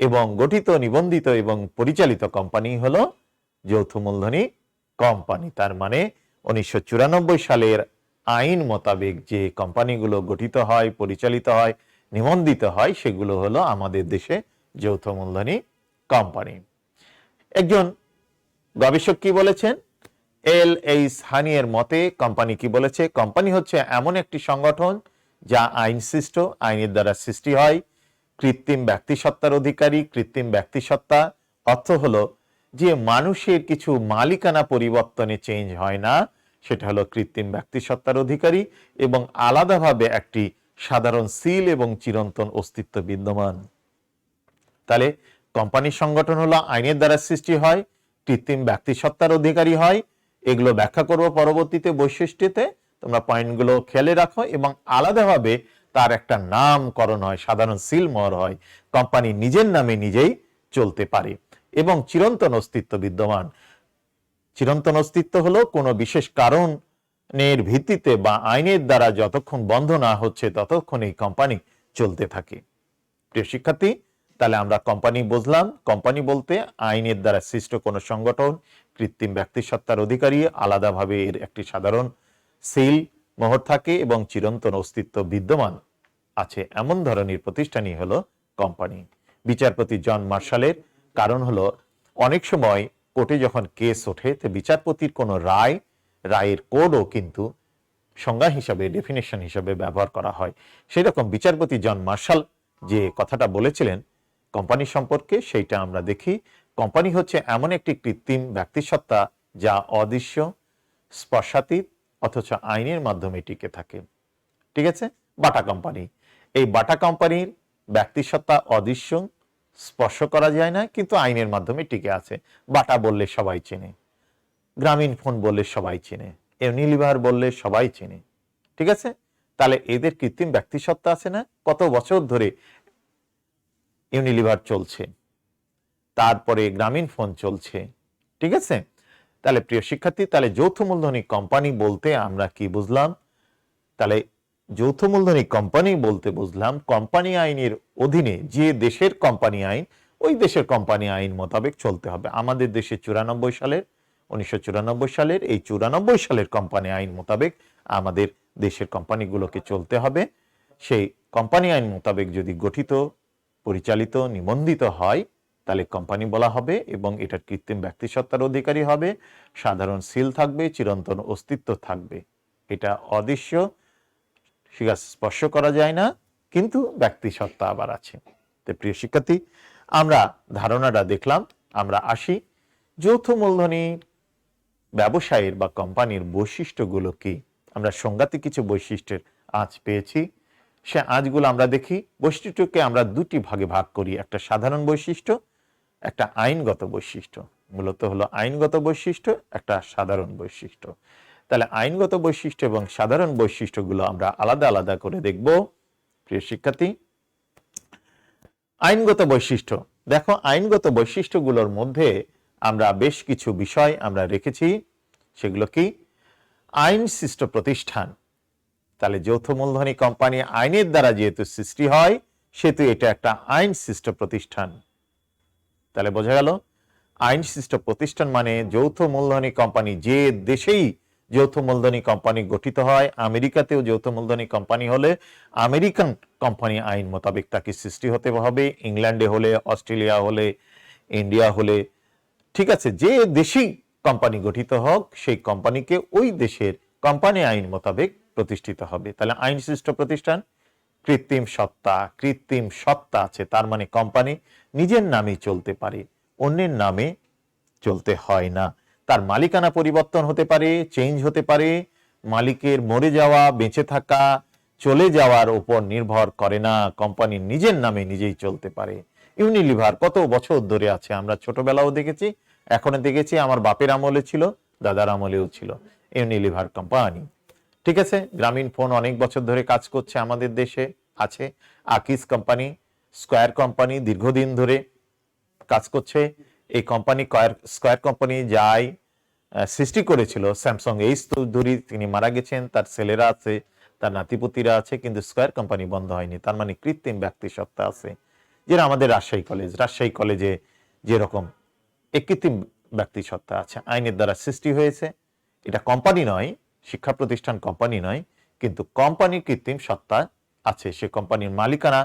এবং গঠিত, নিবন্ধিত এবং পরিচালিত কোম্পানি হলো যৌথ মূলধনী কোম্পানি। তার মানে 1994 সালের আইন মোতাবেক যে কোম্পানিগুলো গঠিত হয়, পরিচালিত হয়, নিবন্ধিত হয় সেগুলো হলো আমাদের দেশে যৌথ মূলধনী কোম্পানি। একজন গবেষক কি বলেছেন, L.H. হানিয়ের মতে কোম্পানি কি বলেছে, কোম্পানি হচ্ছে এমন একটি সংগঠন যা আইন সৃষ্ট, আইনের দ্বারা সৃষ্টি হয়, কৃত্রিম ব্যক্তিসত্তার অধিকারী। কৃত্রিম ব্যক্তিসত্তা অর্থ হলো যে মানুষের কিছু মালিকানা পরিবর্তনে চেঞ্জ হয় না, সেটা হলো কৃত্রিম ব্যক্তিসত্তার অধিকারী এবং আলাদাভাবে একটি সাধারণ সিল এবং চিরন্তন অস্তিত্ব বিদ্যমান। তাহলে কোম্পানির সংগঠন হলো আইনের দ্বারা সৃষ্টি হয়, কৃত্রিম ব্যক্তিসত্তার অধিকারী হয়। এগুলো ব্যাখ্যা করব পরবর্তীতে বৈশিষ্ট্যতে, তোমরা পয়েন্টগুলো খেয়ালে রাখো। এবং আলাদাভাবে তার একটা নামকরণ হয়, সাধারণ সিল মোহর হয়, কোম্পানি নিজের নামে নিজেই চলতে পারে এবং চিরন্তন অস্তিত্ব বিদ্যমান। চিরন্তন অস্তিত্ব হলো কোনো বিশেষ কারণের ভিত্তিতে বা আইনের দ্বারা যতক্ষণ বন্ধ না হচ্ছে ততক্ষণ এই কোম্পানি চলতে থাকে। প্রিয় শিক্ষার্থী, তাহলে আমরা কোম্পানি বুঝলাম। কোম্পানি বলতে আইনের দ্বারা সৃষ্ট কোনো সংগঠন, কৃত্রিম ব্যক্তিসত্তার অধিকারী, আলাদাভাবে এর একটি সাধারণ সিল মোহর থাকে এবং চিরন্তন অস্তিত্ব বিদ্যমান আছে, এমন ধরনের প্রতিষ্ঠানই হলো কোম্পানি। বিচারপতি জন মার্শালের কারণ হলো অনেক সময় কোর্টে যখন কেস ওঠে তো বিচারপতির কোনো রায়ের কোডও কিন্তু সংজ্ঞা হিসাবে, ডেফিনেশন হিসাবে ব্যবহার করা হয়। সেরকম বিচারপতি জন মার্শাল যে কথাটা বলেছিলেন কোম্পানি সম্পর্কে, সেইটা আমরা দেখি। কোম্পানি হচ্ছে এমন একটি কৃত্রিম ব্যক্তিসত্তা যা অদৃশ্য, স্পর্শাতীত অথচ আইনের মাধ্যমে টিকে থাকে। ঠিক আছে, বাটা কোম্পানি, এই বাটা কোম্পানির ব্যক্তিসত্তা অদৃশ্য, স্পর্শ করা যায় না, কিন্তু আইনের মাধ্যমে টিকে আছে। বাটা বললে সবাই চেনে, গ্রামীণ ফোন বললে সবাই চেনে, ইউনিলিভার বললে সবাই চেনে। ঠিক আছে, তাহলে এদের কৃত্রিম ব্যক্তিসত্তা আছে না? কত বছর ধরে ইউনিলিভার চলছে, তারপরে গ্রামীণ ফোন চলছে। ঠিক আছে, তাহলে প্রিয় শিক্ষার্থী, তাহলে যৌথ মূলধনী কোম্পানি বলতে আমরা কি বুঝলাম? তাহলে যৌথ মূলধনী কোম্পানি বলতে বুঝলাম কোম্পানি আইনের অধীনে যে দেশের কোম্পানি আইন, ওই দেশের কোম্পানি আইন মোতাবেক চলতে হবে। আমাদের দেশে 1994 সালের এই 94 সালের কোম্পানি আইন মোতাবেক আমাদের দেশের কোম্পানিগুলোকে চলতে হবে। সেই কোম্পানি আইন মোতাবেক যদি গঠিত, পরিচালিত, নিবন্ধিত হয়, তাহলে কোম্পানি বলা হবে এবং এটার কৃত্রিম ব্যক্তিসত্তার অধিকারী হবে, সাধারণ সিল থাকবে, চিরন্তন অস্তিত্ব থাকবে। এটা অদৃশ্য, স্পর্শ করা যায় না, কিন্তু ব্যক্তিসত্তা আবার আছে। তো প্রিয় শিক্ষার্থী, আমরা ধারণাটা দেখলাম। আমরা আসি যৌথ মূলধনী ব্যবসায়ের বা কোম্পানির বৈশিষ্ট্যগুলো কি। আমরা সংজ্ঞাতে কিছু বৈশিষ্ট্যের আঁচ পেয়েছি, সে আঁচগুলো আমরা দেখি। বৈশিষ্ট্যকে আমরা দুটি ভাগে ভাগ করি, একটা সাধারণ বৈশিষ্ট্য, একটা আইনগত বৈশিষ্ট্য। মূলত হলো আইনগত বৈশিষ্ট্য, একটা সাধারণ বৈশিষ্ট্য। তাহলে আইনগত বৈশিষ্ট্য এবং সাধারণ বৈশিষ্ট্যগুলো আমরা আলাদা আলাদা করে দেখব। প্রিয় শিক্ষার্থী, আইনগত বৈশিষ্ট্য দেখো, আইনগত বৈশিষ্ট্যগুলোর মধ্যে আমরা বেশ কিছু বিষয় আমরা রেখেছি। সেগুলো কি? আইন সৃষ্ট প্রতিষ্ঠান। তাহলে যৌথ মূলধনী কোম্পানি আইনের দ্বারা যেহেতু সৃষ্টি হয়, সেহেতু এটা একটা আইন সৃষ্ট প্রতিষ্ঠান। তাহলে বোঝা গেল, আইন সৃষ্ট প্রতিষ্ঠান মানে যৌথ মূলধনী কোম্পানি যে দেশেই যৌথ মূলধনী কোম্পানি গঠিত হয়, আমেরিকাতেও যৌথ মূলধনী কোম্পানি হলে আমেরিকান কোম্পানি আইন মোতাবেক তাকে সৃষ্টি হতে হবে, ইংল্যান্ডে হলে, অস্ট্রেলিয়া হলে, ইন্ডিয়া হলে, ঠিক আছে, যে দেশেই কোম্পানি গঠিত হোক, সেই কোম্পানিকে ওই দেশের কোম্পানি আইন মোতাবেক প্রতিষ্ঠিত হবে। তাহলে আইন সৃষ্ট প্রতিষ্ঠান। কৃত্রিম সত্তা আছে, তার মানে কোম্পানি নিজের নামে চলতে পারে, অন্যের নামে চলতে হয় না। তার মালিকানা পরিবর্তন হতে পারে, চেঞ্জ হতে পারে, মালিকের মরে যাওয়া, বেঁচে থাকা, চলে যাওয়ার উপর নির্ভর করে না, কোম্পানি নিজের নামে নিজেই চলতে পারে। ইউনিলিভার কত বছর ধরে আছে, আমরা ছোটবেলাও দেখেছি, এখনো দেখেছি, আমার বাপের আমলে ছিল, দাদার আমলেও ছিল ইউনিলিভার কোম্পানি। ঠিক আছে, গ্রামীণ ফোন অনেক বছর ধরে কাজ করছে আমাদের দেশে, আছে। আকিস কোম্পানি, স্কয়ার কোম্পানি দীর্ঘদিন ধরে কাজ করছে। এই কোম্পানি স্কয়ার কোম্পানি যাই সৃষ্টি করেছিল স্যামসাং এইচ চৌধুরী, তিনি মারা গেছেন, তার ছেলেরা আছে, তার নাতিপুতিরা আছে, কিন্তু স্কয়ার কোম্পানি বন্ধ হয়নি। তার মানে কৃত্রিম ব্যক্তিসত্তা আছে। যেটা আমাদের রাজশাহী কলেজে যেরকম এক কৃত্রিম ব্যক্তিসত্তা আছে, আইনের দ্বারা সৃষ্টি হয়েছে। এটা কোম্পানি নয়, শিক্ষা প্রতিষ্ঠান কোম্পানি নয়, কিন্তু কোম্পানির কৃত্রিম সত্তা আছে। সে কোম্পানির মালিকানা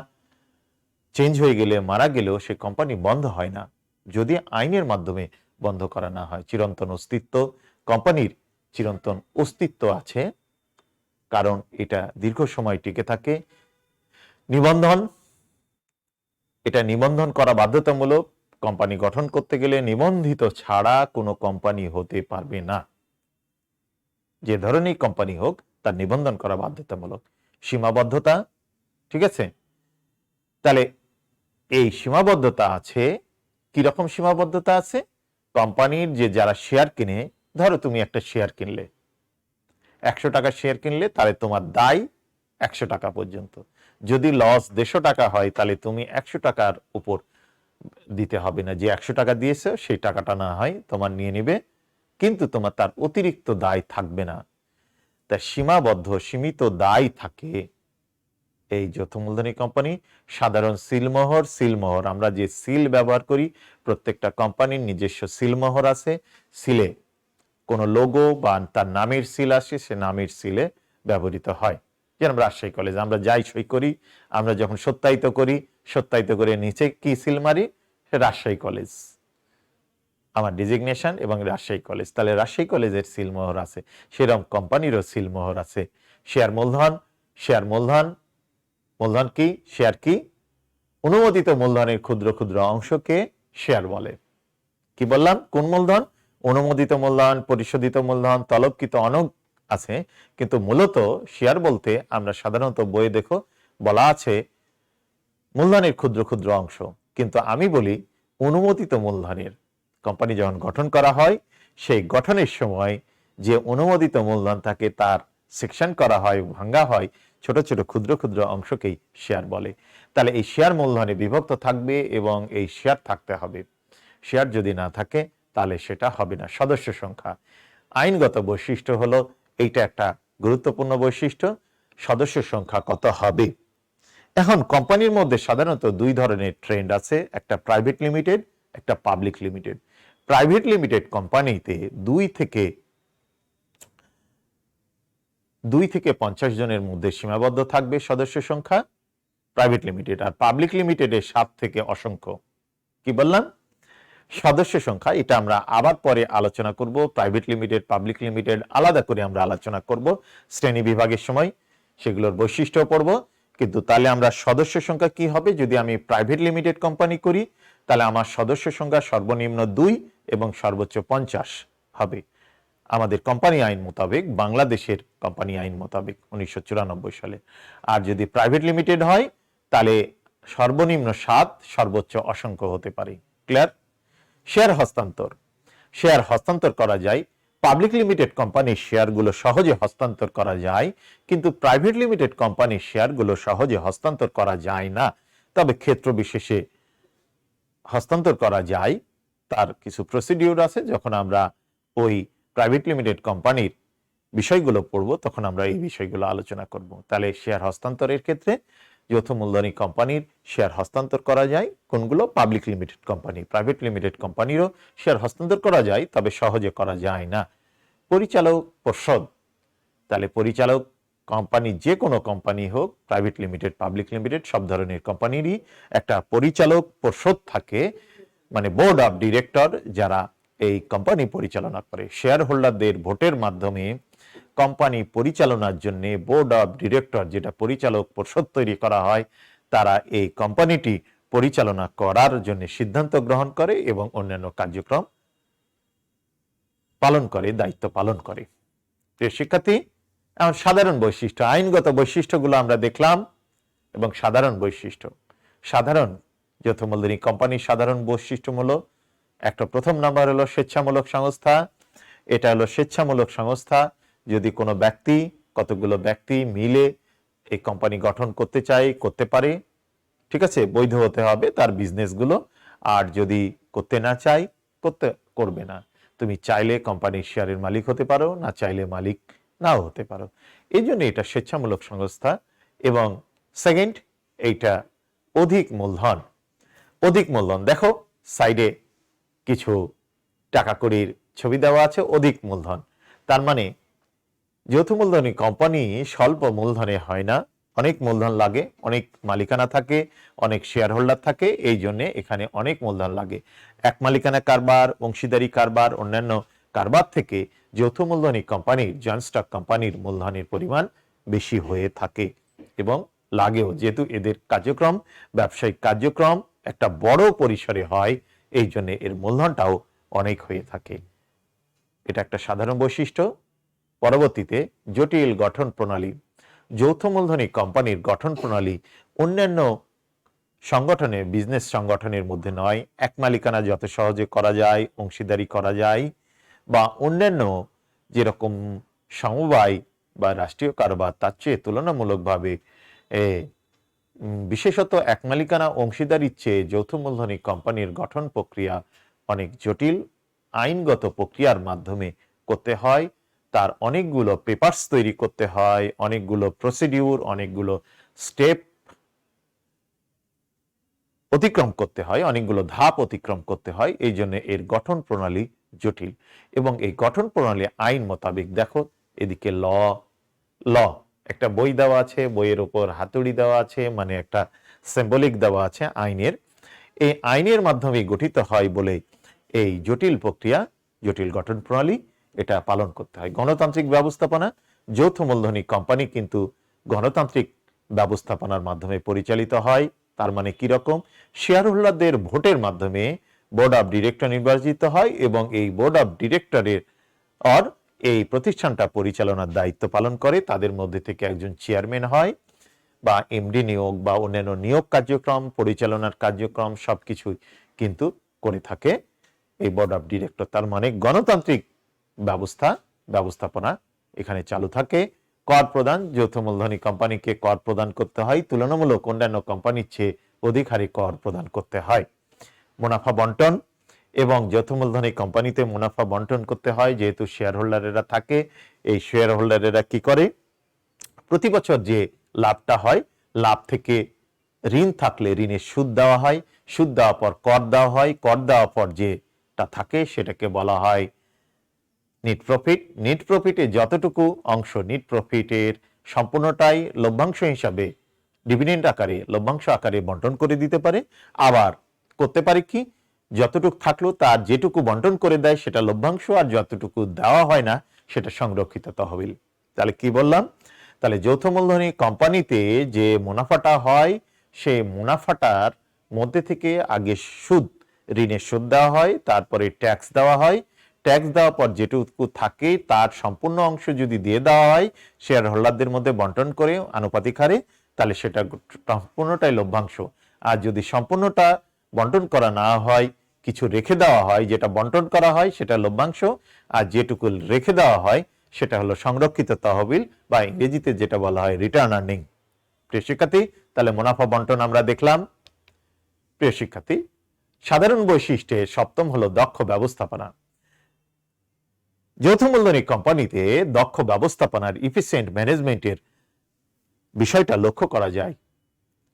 চেঞ্জ হয়ে গেলে, মারা গেলেও সে কোম্পানি বন্ধ হয় না, যদি আইনের মাধ্যমে বন্ধ করা না হয়। চিরন্তন অস্তিত্ব, কোম্পানির চিরন্তন অস্তিত্ব আছে, কারণ এটা দীর্ঘ সময় টিকে থাকে। নিবন্ধন, এটা নিবন্ধন করা বাধ্যতামূলক। কোম্পানি গঠন করতে গেলে নিবন্ধিত ছাড়া কোনো কোম্পানি হতে পারবে না, যে ধরনের কোম্পানি হোক তার নিবন্ধন করা বাধ্যতামূলক। সীমাবদ্ধতা, ঠিক আছে, তাহলে এই সীমাবদ্ধতা আছে। কিরকম সীমাবদ্ধতা আছে? কোম্পানির যে যারা শেয়ার কিনে, ধরো তুমি একটা শেয়ার কিনলে, 100 টাকা শেয়ার কিনলে, তাহলে তোমার দায় 100 টাকা পর্যন্ত। যদি লস 150 টাকা হয়, তাহলে তুমি 100 টাকার উপর দিতে হবে না, যে 100 টাকা দিয়েছে সেই টাকাটা না হয় তোমার নিয়ে নিবে, কিন্তু তোমার তার অতিরিক্ত দায় থাকবে না। তা সীমিত দায় থাকে এই যৌথ মূলধনী কোম্পানি। সাধারণ সিলমোহর, আমরা যে সিল ব্যবহার করি, প্রত্যেকটা কোম্পানির নিজস্ব সিলমোহর আছে। সিলে কোনো লোগো বা তার নামের সিল আসে, সে নামের সিলে ব্যবহৃত হয়। যেরকম রাজশাহী কলেজ, আমরা যাই সই করি, আমরা যখন সত্যায়িত করে নিচে কি সিল মারি, সে রাজশাহী কলেজ, আমার ডিজিগনেশন এবং রাজশাহী কলেজ। তাহলে রাজশাহী কলেজের সিলমোহর আছে, সেরকম কোম্পানিরও সিলমোহর আছে। শেয়ার মূলধন কি? শেয়ার কি? অনুমোদিত মূলধনের ক্ষুদ্র ক্ষুদ্র অংশকে শেয়ার বলে। কি বললাম? কোন মূলধন? অনুমোদিত মূলধন, পরিশোধিত মূলধন, তলবকৃত আছে, কিন্তু মূলত শেয়ার বলতে আমরা সাধারণত বইয়ে দেখো বলা আছে মূলধনের ক্ষুদ্র ক্ষুদ্র অংশ, কিন্তু আমি বলি অনুমোদিত মূলধনের। কোম্পানি যখন গঠন করা হয় সেই গঠনের সময় যে অনুমোদিত মূলধন থাকে তার সেকশন করা হয়, ভাঙ্গা হয়, ছোট ছোট ক্ষুদ্র ক্ষুদ্র অংশকেই শেয়ার বলে। তাহলে এই শেয়ার মূলধনে বিভক্ত থাকবে এবং এই শেয়ার থাকতে হবে। শেয়ার যদি না থাকে তাহলে সেটা হবে না। সদস্য সংখ্যা আইনগত বৈশিষ্ট্য হলো এইটা একটা গুরুত্বপূর্ণ বৈশিষ্ট্য, সদস্য সংখ্যা কত হবে। এখন কোম্পানির মধ্যে সাধারণত দুই ধরনের ট্রেন্ড আছে, একটা প্রাইভেট লিমিটেড, একটা পাবলিক লিমিটেড। প্রাইভেট লিমিটেড কোম্পানিতে 2 থেকে 50 জনের মধ্যে সীমাবদ্ধ থাকবে সদস্য সংখ্যা প্রাইভেট লিমিটেড, আর পাবলিক লিমিটেডে 7 থেকে অসংখ্য। কি বললাম? সদস্য সংখ্যা এটা আমরা আবার পরে আলোচনা করব। প্রাইভেট লিমিটেড পাবলিক লিমিটেড আলাদা করে আমরা আলোচনা করব শ্রেণী বিভাগের সময়, সেগুলোর বৈশিষ্ট্য পড়ব। কিন্তু তাহলে আমরা সদস্য সংখ্যা কি হবে, যদি আমি প্রাইভেট লিমিটেড কোম্পানি করি তাহলে আমার সদস্য সংখ্যা সর্বনিম্ন 2 এবং সর্বোচ্চ 50 হবে আমাদের কোম্পানি আইন মোতাবেক, বাংলাদেশের কোম্পানি আইন মোতাবেক 1994 সালে। আর যদি প্রাইভেট লিমিটেড হয় তাহলে সর্বনিম্ন 7, সর্বোচ্চ অসংখ্য হতে পারে। ক্লিয়ার? শেয়ার হস্তান্তর, শেয়ার হস্তান্তর করা যায়। পাবলিক লিমিটেড কোম্পানির শেয়ারগুলো সহজে হস্তান্তর করা যায়, কিন্তু প্রাইভেট লিমিটেড কোম্পানির শেয়ারগুলো সহজে হস্তান্তর করা যায় না। তবে ক্ষেত্র বিশেষে হস্তান্তর করা যায়, তার কিছু প্রসিডিউর আছে। যখন আমরা ওই প্রাইভেট লিমিটেড কোম্পানির বিষয়গুলো পড়ব তখন আমরা এই বিষয়গুলো আলোচনা করব। তাহলে শেয়ার হস্তান্তরের ক্ষেত্রে যৌথ মূলধনী কোম্পানির শেয়ার হস্তান্তর করা যায় কোনগুলো? Public limited company. Private limited কোম্পানিরও শেয়ার হস্তান্তর করা যায়, তবে সহজে করা যায় না। পরিচালক পর্ষদ, তাহলে পরিচালক কোম্পানি যে কোনো কোম্পানি হোক, প্রাইভেট লিমিটেড পাবলিক লিমিটেড সব ধরনের কোম্পানিরই একটা পরিচালক পর্ষদ থাকে, মানে বোর্ড অফ ডিরেক্টর, যারা এই কোম্পানি পরিচালনা করে। শেয়ার হোল্ডারদের ভোটের মাধ্যমে কোম্পানি পরিচালনার জন্য বোর্ড অফ ডিরেক্টর, যেটা পরিচালক পরিষদ তৈরি করা হয়, তারা এই কোম্পানিটি পরিচালনা করার জন্য সিদ্ধান্ত গ্রহণ করে এবং অন্যান্য কার্যক্রম পালন করে, দায়িত্ব পালন করে। প্রিয় শিক্ষার্থী, এখন সাধারণ বৈশিষ্ট্য, আইনগত বৈশিষ্ট্যগুলো আমরা দেখলাম এবং সাধারণ বৈশিষ্ট্য। সাধারণ যৌথ মূলধনী কোম্পানির সাধারণ বৈশিষ্ট্যমূলক একটা প্রথম নাম্বার হলো স্বেচ্ছামূলক সংস্থা। এটা হলো স্বেচ্ছামূলক সংস্থা। যদি কোনো ব্যক্তি, কতগুলো ব্যক্তি মিলে এই কোম্পানি গঠন করতে চায়, করতে পারে, ঠিক আছে, বৈধ হতে হবে তার বিজনেসগুলো। আর যদি করতে না চাই, করবে না। তুমি চাইলে কোম্পানির শেয়ারের মালিক হতে পারো, না চাইলে মালিক নাও হতে পারো। এই জন্য এটা স্বেচ্ছামূলক সংস্থা। এবং সেকেন্ড, এইটা অধিক মূলধন। অধিক মূলধন দেখো সাইডে কিছু টাকা কড়ির ছবি দেওয়া আছে, অধিক মূলধন। তার মানে যৌথ মূলধনী কোম্পানি স্বল্প মূলধনে হয় না, অনেক মূলধন লাগে, অনেক মালিকানা থাকে, অনেক শেয়ার হোল্ডার থাকে, এই জন্য এখানে অনেক মূলধন লাগে। এক মালিকানা কারবার, অংশীদারি কারবার, অন্যান্য কারবার থেকে যৌথ মূলধনী কোম্পানির, জয়েন্ট স্টক কোম্পানির মূলধনের পরিমাণ বেশি হয়ে থাকে এবং লাগেও, যেহেতু এদের কার্যক্রম, ব্যবসায়িক কার্যক্রম একটা বড় পরিসরে হয়, এই জন্য এর মূলধনটাও অনেক হয়ে থাকে। এটা একটা সাধারণ বৈশিষ্ট্য। পরবর্তীতে জটিল গঠন প্রণালী। যৌথ মূলধনী কোম্পানির গঠন প্রণালী অন্যান্য সংগঠনের, বিজনেস সংগঠনের মধ্যে নয়। এক মালিকানা যত সহজে করা যায়, অংশীদারি করা যায়, বা অন্যান্য যেরকম সমবায় বা রাষ্ট্রীয় কারবার, তার চেয়ে তুলনামূলকভাবে বিশেষত এক মালিকানা অংশীদারির চেয়ে যৌথ মূলধনী কোম্পানির গঠন প্রক্রিয়া অনেক জটিল, আইনগত প্রক্রিয়ার মাধ্যমে করতে হয়। তার অনেকগুলো পেপারস তৈরি করতে হয়, অনেকগুলো প্রসিডিউর, অনেকগুলো স্টেপ অতিক্রম করতে হয়, অনেকগুলো ধাপ অতিক্রম করতে হয়। এই জন্য এর গঠন প্রণালী জটিল। এবং এই গঠন প্রণালী আইন মোতাবেক দেখো, এদিকে ল একটা বই দেওয়া আছে, বইয়ের উপর হাতুড়ি দেওয়া আছে, মানে একটা সিম্বলিক দেওয়া আছে আইনের। এই আইনের মাধ্যমে গঠিত হয় বলে এই জটিল প্রক্রিয়া, জটিল গঠন প্রণালী এটা পালন করতে হয়। গণতান্ত্রিক ব্যবস্থাপনা, যৌথ মূলধনী কোম্পানি কিন্তু গণতান্ত্রিক ব্যবস্থাপনার মাধ্যমে পরিচালিত হয়। তার মানে কি রকম? শেয়ার হোল্ডারদের ভোটের মাধ্যমে বোর্ড অফ ডিরেক্টর নির্বাচিত হয় এবং এই বোর্ড অফ ডিরেক্টরের এই প্রতিষ্ঠানটা পরিচালনার দায়িত্ব পালন করে, তাদের মধ্যে থেকে একজন চেয়ারম্যান হয় বা এমডি নিয়োগ বা অন্যান্য নিয়োগ কার্যক্রম, পরিচালনার কার্যক্রম সবকিছুই কিন্তু করে থাকে এই বোর্ড অফ ডিরেক্টর। তার মানে গণতান্ত্রিক ব্যবস্থাপনা এখানে চালু থাকে। কর প্রদান, যৌথ মূলধনী কোম্পানিকে কর প্রদান করতে হয়, তুলনামূলক অন্যান্য কোম্পানির চেয়ে অধিক হারে কর প্রদান করতে হয়। মুনাফা বন্টন এবং যৌথ মূলধনী কোম্পানিতে মুনাফা বন্টন করতে হয়, যেহেতু শেয়ার হোল্ডারেরা থাকে। এই শেয়ার হোল্ডারেরা কি করে, প্রতি বছর যে লাভটা হয়, লাভ থেকে ঋণ থাকলে ঋণের সুদ দেওয়া হয়, সুদ দেওয়ার পর কর দেওয়া হয়, কর দেওয়ার পর যেটা থাকে সেটাকে বলা হয় নেট প্রফিট। নেট প্রফিটে যতটুকু অংশ, নেট প্রফিটের সম্পূর্ণটাই লভ্যাংশ হিসাবে ডিভিডেন্ড আকারে, লভ্যাংশ আকারে বন্টন করে দিতে পারে। আবার করতে পারে কি, যতটুকু থাকলো তার যেটুকু বন্টন করে দেয় সেটা লভ্যাংশ, আর যতটুকু দেওয়া হয় না সেটা সংরক্ষিত তহবিল। তাহলে কি বললাম, তাহলে যৌথ মূলধনী কোম্পানিতে যে মুনাফাটা হয়, সেই মুনাফাটার মধ্যে থেকে আগে সুদ, ঋণের সুদ দেওয়া হয়, তারপরে ট্যাক্স দেওয়া হয়। ট্যাক্স দেওয়ার পর যেটুকু থাকে তার সম্পূর্ণ অংশ যদি দিয়ে দেওয়া হয় শেয়ার হোল্ডারদের মধ্যে বন্টন করে আনুপাতিক হারে, তাহলে সেটা সম্পূর্ণটাই লভ্যাংশ। আর যদি সম্পূর্ণটা বন্টন করা না হয়, কিছু রেখে দেওয়া হয়, যেটা বন্টন করা হয় সেটা লভ্যাংশ, আর যেটুকু রেখে দেওয়া হয় সেটা হলো সংরক্ষিত তহবিল, বা ইংরেজিতে যেটা বলা হয় রিটার্ন আর্নিং। প্রিয় শিক্ষার্থী, তাহলে মুনাফা বন্টন আমরা দেখলাম। প্রিয় শিক্ষার্থী, সাধারণ বৈশিষ্ট্যে সপ্তম হলো দক্ষ ব্যবস্থাপনা। যৌথ মূলধনী কোম্পানিতে দক্ষ ব্যবস্থাপনার, ইফিসিয়েন্ট ম্যানেজমেন্টের বিষয়টা লক্ষ্য করা যায়।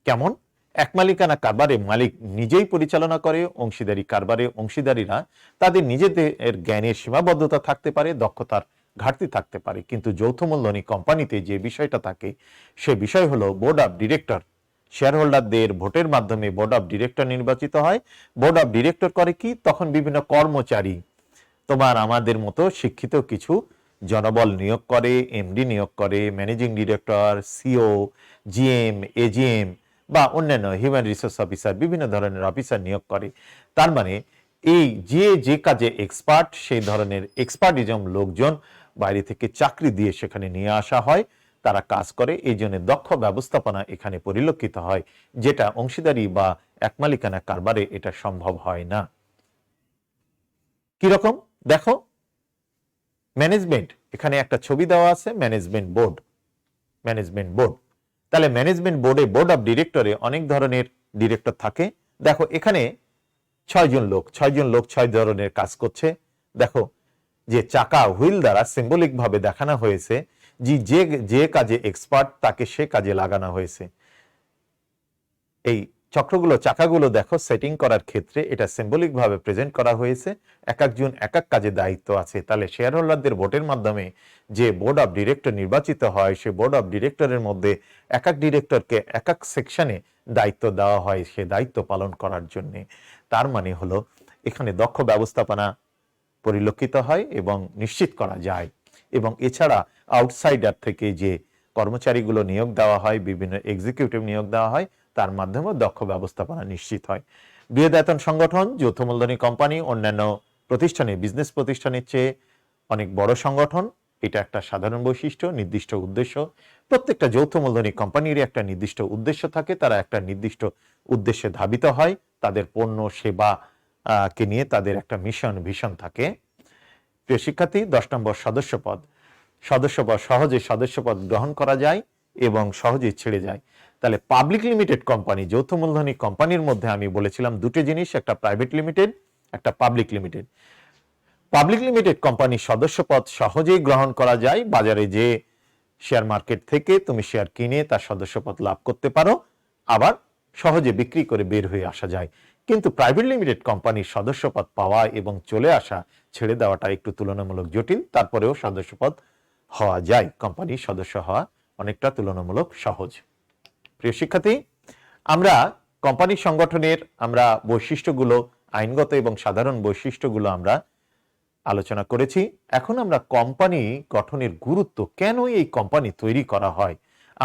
কেমন? এক মালিকানা কারবারে মালিক নিজেই পরিচালনা করে, অংশীদারি কারবারে অংশীদারিরা তাদের নিজেদের জ্ঞানের সীমাবদ্ধতা থাকতে পারে, দক্ষতার ঘাটতি থাকতে পারে। কিন্তু যৌথ মূলধনী কোম্পানিতে যে বিষয়টা থাকে সে বিষয় হলো বোর্ড অফ ডিরেক্টর। শেয়ার হোল্ডারদের ভোটের মাধ্যমে বোর্ড অফ ডিরেক্টর নির্বাচিত হয়। বোর্ড অফ ডিরেক্টর করে কি, তখন বিভিন্ন কর্মচারী, তোমার আমাদের মতো শিক্ষিত কিছু জনবল নিয়োগ করে, এমডি নিয়োগ করে, managing director, CEO, GM, AGM বা অন্যান্য হিউম্যান রিসোর্স অফিসার, বিভিন্ন ধরনের অফিসার নিয়োগ করে। তার মানে এই যে কাজে এক্সপার্ট, সেই ধরনের এক্সপার্টিজম লোকজন বাইরে থেকে চাকরি দিয়ে সেখানে নিয়ে আসা হয়, তারা কাজ করে। এই জন্য দক্ষ ব্যবস্থাপনা এখানে পরিলক্ষিত হয়, যেটা অংশীদারি বা একমালিকানা কারবারে এটা সম্ভব হয় না। কিরকম দেখো, ম্যানেজমেন্ট, এখানে একটা ছবি দেওয়া আছে, ম্যানেজমেন্ট বোর্ড। তাহলে ম্যানেজমেন্ট বোর্ডে, বোর্ড অফ ডিরেক্টরে অনেক ধরনের ডিরেক্টর থাকে। দেখো এখানে 6 জন লোক 6 ধরনের কাজ করছে। দেখো যে চাকা, হুইল দ্বারা সিম্বলিক ভাবে দেখানো হয়েছে যে কাজে এক্সপার্ট তাকে সে কাজে লাগানো হয়েছে। এই চক্রগুলো, চাকাগুলো দেখো সেটিং করার ক্ষেত্রে এটা সিম্বলিক ভাবে প্রেজেন্ট করা হয়েছে। এক একজন এক এক কাজে দায়িত্ব আছে। তাহলে শেয়ার হোল্ডারদের ভোটের মাধ্যমে যে বোর্ড অফ ডিরেক্টর নির্বাচিত হয়, সে বোর্ড অফ ডিরেক্টরের মধ্যে এক এক ডিরেক্টরকে এক এক সেকশনে দায়িত্ব দেওয়া হয় সে দায়িত্ব পালন করার জন্য। তার মানে হলো এখানে দক্ষ ব্যবস্থাপনা পরিলক্ষিত হয় এবং নিশ্চিত করা যায়। এবং এছাড়া আউটসাইডার থেকে যে কর্মচারীগুলো নিয়োগ দেওয়া হয়, বিভিন্ন এক্সিকিউটিভ নিয়োগ দেওয়া হয়, তার মাধ্যমে দক্ষ ব্যবস্থাপনা নিশ্চিত হয়। বৃহদায়তন সংগঠন, যৌথ মূলধনী কোম্পানি অন্যান্য প্রতিষ্ঠানে, বিজনেস প্রতিষ্ঠানের চেয়ে অনেক বড় সংগঠন। এটা একটা সাধারণ বৈশিষ্ট্য, নির্দিষ্ট উদ্দেশ্য। প্রত্যেকটা যৌথ মূলধনী কোম্পানির একটা নির্দিষ্ট উদ্দেশ্য থাকে, তারা একটা নির্দিষ্ট উদ্দেশ্যে ধাবিত হয়। তাদের পণ্য সেবা কে নিয়ে তাদের একটা মিশন, ভিশন থাকে। প্রিয় শিক্ষার্থী, 10 নম্বর সদস্যপদ। সহজে সদস্যপদ গ্রহণ করা যায় এবং সহজেই ছেড়ে যায়। তাহলে পাবলিক লিমিটেড কোম্পানি, যৌথ মূলধনী কোম্পানির মধ্যে আমি বলেছিলাম দুটো জিনিস, একটা প্রাইভেট লিমিটেড, একটা পাবলিক লিমিটেড। পাবলিক লিমিটেড কোম্পানির সদস্যপদ সহজেই গ্রহণ করা যায়। বাজারে যে শেয়ার মার্কেট থেকে তুমি শেয়ার কিনে তার সদস্যপদ লাভ করতে পারো, আবার সহজে বিক্রি করে বের হয়ে আসা যায়। কিন্তু প্রাইভেট লিমিটেড কোম্পানির সদস্যপদ পাওয়া এবং চলে আসা, ছেড়ে দেওয়াটা একটু তুলনামূলক জটিল। তারপরেও সদস্যপদ হওয়া যায়, কোম্পানির সদস্য হওয়া অনেকটা তুলনামূলক সহজ। প্রিয় শিক্ষার্থী, আমরা কোম্পানি সংগঠনের আমরা বৈশিষ্ট্যগুলো, আইনগত এবং সাধারণ বৈশিষ্ট্যগুলো আমরা আলোচনা করেছি। এখন আমরা কোম্পানি গঠনের গুরুত্ব, কেন এই কোম্পানি তৈরি করা হয়।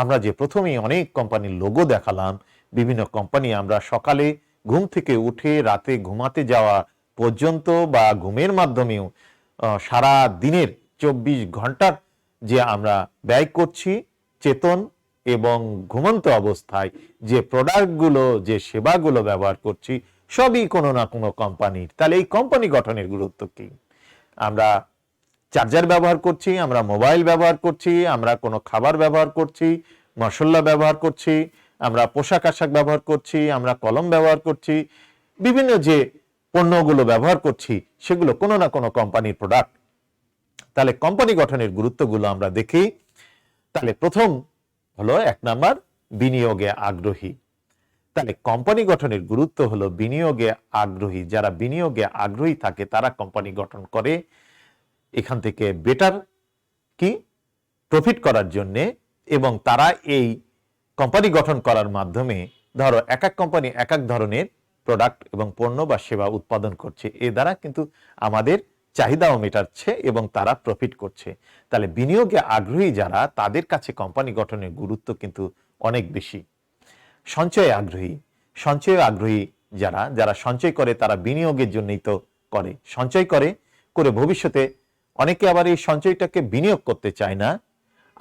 আমরা যে প্রথমেই অনেক কোম্পানির লোগো দেখালাম, বিভিন্ন কোম্পানি আমরা সকালে ঘুম থেকে উঠে রাতে ঘুমাতে যাওয়া পর্যন্ত বা ঘুমের মাধ্যমেও সারা দিনের 24 ঘন্টার যে আমরা ব্যয় করছি চেতন এবং ঘুমন্ত অবস্থায় যে প্রোডাক্টগুলো যে সেবাগুলো ব্যবহার করছি সবই কোনো না কোনো কোম্পানির। তাহলে এই কোম্পানি গঠনের গুরুত্ব কি? আমরা চার্জার ব্যবহার করছি, আমরা মোবাইল ব্যবহার করছি, আমরা কোনো খাবার ব্যবহার করছি, মশলা ব্যবহার করছি, আমরা পোশাক আশাক ব্যবহার করছি, আমরা কলম ব্যবহার করছি, বিভিন্ন যে পণ্যগুলো ব্যবহার করছি সেগুলো কোনো না কোনো কোম্পানির প্রোডাক্ট। তাহলে কোম্পানি গঠনের গুরুত্বগুলো আমরা দেখি। তাহলে প্রথম হলো 1 নাম্বার বিনিয়োগে আগ্রহী। তাহলে কোম্পানি গঠনের গুরুত্ব হলো বিনিয়োগে আগ্রহী। যারা বিনিয়োগে আগ্রহী থাকে তারা কোম্পানি গঠন করে এখান থেকে বেটার কি প্রফিট করার জন্য, এবং তারা এই কোম্পানি গঠন করার মাধ্যমে ধরো এক এক কোম্পানি এক এক ধরনের প্রোডাক্ট এবং পণ্য বা সেবা উৎপাদন করছে, এ দ্বারা কিন্তু আমাদের চাহিদাও মেটাচ্ছে এবং তারা প্রফিট করছে। তাহলে বিনিয়োগে আগ্রহী যারা তাদের কাছে কোম্পানি গঠনের গুরুত্ব কিন্তু অনেক বেশি। সঞ্চয়ে আগ্রহী, সঞ্চয়ে আগ্রহী যারা যারা সঞ্চয় করে তারা বিনিয়োগের জন্যই তো করে, সঞ্চয় করে ভবিষ্যতে অনেকে আবার এই সঞ্চয়টাকে বিনিয়োগ করতে চায় না,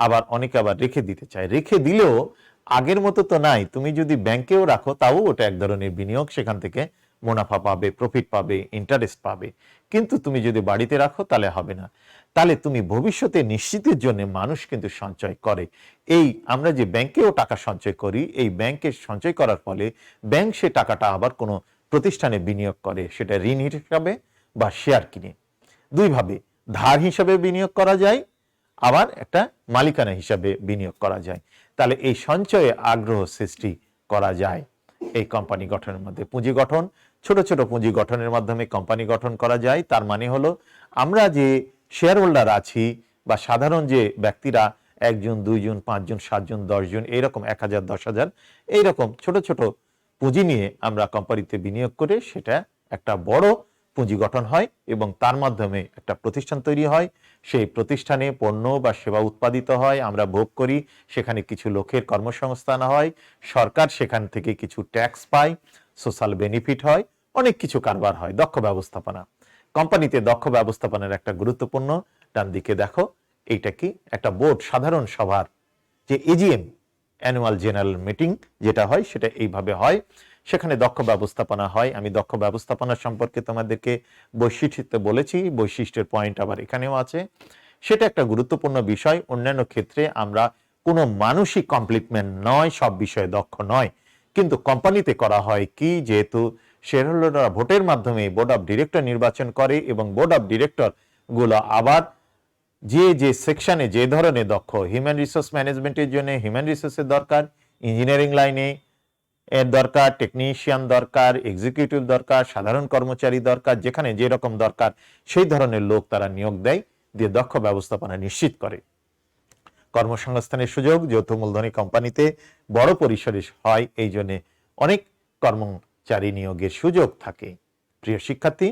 আবার অনেকে আবার রেখে দিতে চায়। রেখে দিলেও আগের মতো তো নাই, তুমি যদি ব্যাংকেও রাখো তাও ওটা এক ধরনের বিনিয়োগ, সেখান থেকে মুনাফা পাবে, প্রফিট পাবে, ইন্টারেস্ট পাবে। কিন্তু তুমি যদি বাড়িতে রাখো তাহলে হবে না। তাহলে তুমি ভবিষ্যতে নিশ্চিতের জন্য মানুষ কিন্তু সঞ্চয় করে। এই আমরা যে ব্যাংকেও টাকা সঞ্চয় করি, এই ব্যাংকে সঞ্চয় করার ফলে ব্যাংক সে টাকাটা আবার কোনো প্রতিষ্ঠানে বিনিয়োগ করে, সেটা ঋণ হিসাবে বা শেয়ার কিনে। দুইভাবে, ধার হিসাবে বিনিয়োগ করা যায়, আবার একটা মালিকানা হিসাবে বিনিয়োগ করা যায়। তাহলে এই সঞ্চয়ে আগ্রহ সৃষ্টি করা যায় এই কোম্পানি গঠনের মধ্যে। পুঁজি গঠন, ছোট ছোট পুঁজি গঠনের মাধ্যমে কোম্পানি গঠন করা যায়। তার মানে হলো আমরা যে শেয়ার হোল্ডার আছি বা সাধারণ যে ব্যক্তিরা 1 জন 2 জন 5 জন 7 জন 10 জন এইরকম 1000 10,000 এইরকম ছোট ছোট পুঁজি নিয়ে আমরা কোম্পানিতে বিনিয়োগ করে সেটা একটা বড় পুঁজি গঠন হয় এবং তার মাধ্যমে একটা প্রতিষ্ঠান তৈরি হয়। সেই প্রতিষ্ঠানে পণ্য বা সেবা উৎপাদিত হয়, আমরা ভোগ করি, সেখানে কিছু লোকের কর্মসংস্থান হয়, সরকার সেখান থেকে কিছু ট্যাক্স পায়, সোশ্যাল বেনিফিট হয়, অনেক কিছু কারবার হয়। দক্ষ ব্যবস্থাপনা, কোম্পানিতে দক্ষ ব্যবস্থাপনার একটা গুরুত্বপূর্ণ, ডান দিকে দেখো এইটা কি একটা বোর্ড, সাধারণ সভার যে এজিএম অ্যানুয়াল জেনারেল মিটিং যেটা হয় সেটা এইভাবে হয়, সেখানে দক্ষ ব্যবস্থাপনা হয়। আমি দক্ষ ব্যবস্থাপনা সম্পর্কে তোমাদেরকে বৈশিষ্ট্য বলেছি, বৈশিষ্ট্যের পয়েন্ট আবার এখানেও আছে, সেটা একটা গুরুত্বপূর্ণ বিষয়। অন্যান্য ক্ষেত্রে আমরা কোনো মানুষই কমপ্লিটমেন্ট নয়, সব বিষয়ে দক্ষ নয়, কিন্তু কোম্পানিতে করা হয় কি, যেহেতু শেয়ার হোল্ডাররা ভোটের মাধ্যমে বোর্ড অফ ডিরেক্টর নির্বাচন করে এবং বোর্ড অফ ডিরেক্টর গুলো আবার যে যে সেকশনে যে ধরনের দক্ষ, হিউম্যান রিসোর্স ম্যানেজমেন্টের জন্য হিউম্যান রিসোর্সের দরকার, ইঞ্জিনিয়ারিং লাইনে এর দরকার, টেকনিশিয়ান দরকার, এক্সিকিউটিভ দরকার, সাধারণ কর্মচারী দরকার, যেখানে যে রকম দরকার সেই ধরনের লোক তারা নিয়োগ দেয়, দিয়ে দক্ষ ব্যবস্থাপনা নিশ্চিত করে। কর্মসংস্থানের সুযোগ যৌথ মূলধনী কোম্পানিতে বড় পরিসরে হয়, এই জন্য অনেক কর্মচারী নিয়োগের সুযোগ থাকে। প্রিয় শিক্ষার্থী,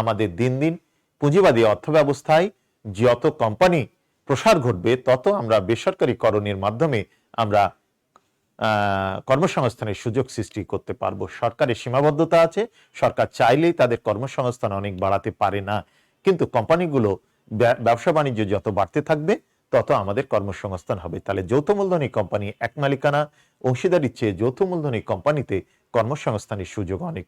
আমাদের দিন দিন পুঁজিবাদী অর্থব্যবস্থায় যত কোম্পানি প্রসার ঘটবে তত আমরা বেসরকারীকরণের মাধ্যমে আমরা কর্মসংস্থানের সুযোগ সৃষ্টি করতে পারবো। সরকারের সীমাবদ্ধতা আছে, সরকার চাইলেই তাদের কর্মসংস্থান অনেক বাড়াতে পারে না, কিন্তু কোম্পানিগুলো ব্যবসা বাণিজ্য যত বাড়তে থাকবে তত আমাদের কর্মসংস্থান হবে। তাহলে যৌথ মূলধনী কোম্পানি, এক মালিকানা অংশীদারির চেয়ে যৌথ মূলধনী কোম্পানিতে কর্মসংস্থানের সুযোগ অনেক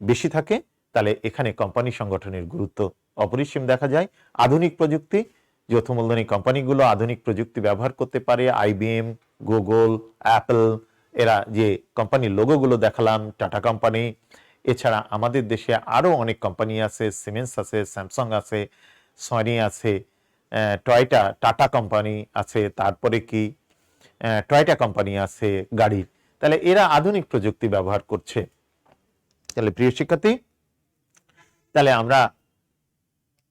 বেশি থাকে। তাহলে এখানে কোম্পানি সংগঠনের গুরুত্ব অপরিসীম দেখা যায়। আধুনিক প্রযুক্তি, যৌথ মূলধনী কোম্পানিগুলো আধুনিক প্রযুক্তি ব্যবহার করতে পারে। আইবিএম, গুগল, অ্যাপল, এরা যে কোম্পানির লোগোগুলো দেখালাম, টাটা কোম্পানি, এছাড়া আমাদের দেশে আরো অনেক কোম্পানি আছে, সিমেন্স আছে, স্যামসাং আছে, সনি আছে, টয়টা, টাটা কোম্পানি আছে, তারপরে কি টয়টা কোম্পানি আছে গাড়ির। তাহলে এরা আধুনিক প্রযুক্তি ব্যবহার করছে। তাহলে প্রিয় শিক্ষার্থী, তাহলে আমরা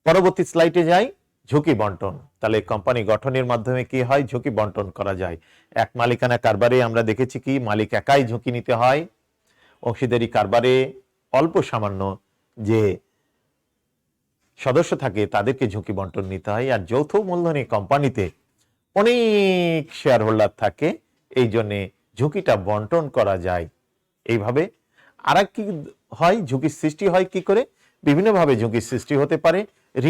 পরবর্তী স্লাইডে যাই, ঝুঁকি বন্টন। তাহলে কোম্পানি গঠনের মাধ্যমে কি হয়, ঝুঁকি বন্টন করা যায়। এক মালিকানা কারবারে আমরা দেখেছি কি মালিক একাই ঝুঁকি নিতে হয়, অংশীদারি কারবারে অল্প সামান্য যে সদস্য থাকে তাদেরকে ঝুঁকি বন্টন নিতে হয়। আর যৌথ মূলধনী কোম্পানিতে অনেক শেয়ার হোল্ডার থাকে, এই জন্যে ঝুঁকিটা বন্টন করা যায় এইভাবে। আর কি হয়, ঝুঁকির সৃষ্টি হয় কি করে, বিভিন্নভাবে ঝুঁকি সৃষ্টি হতে পারে,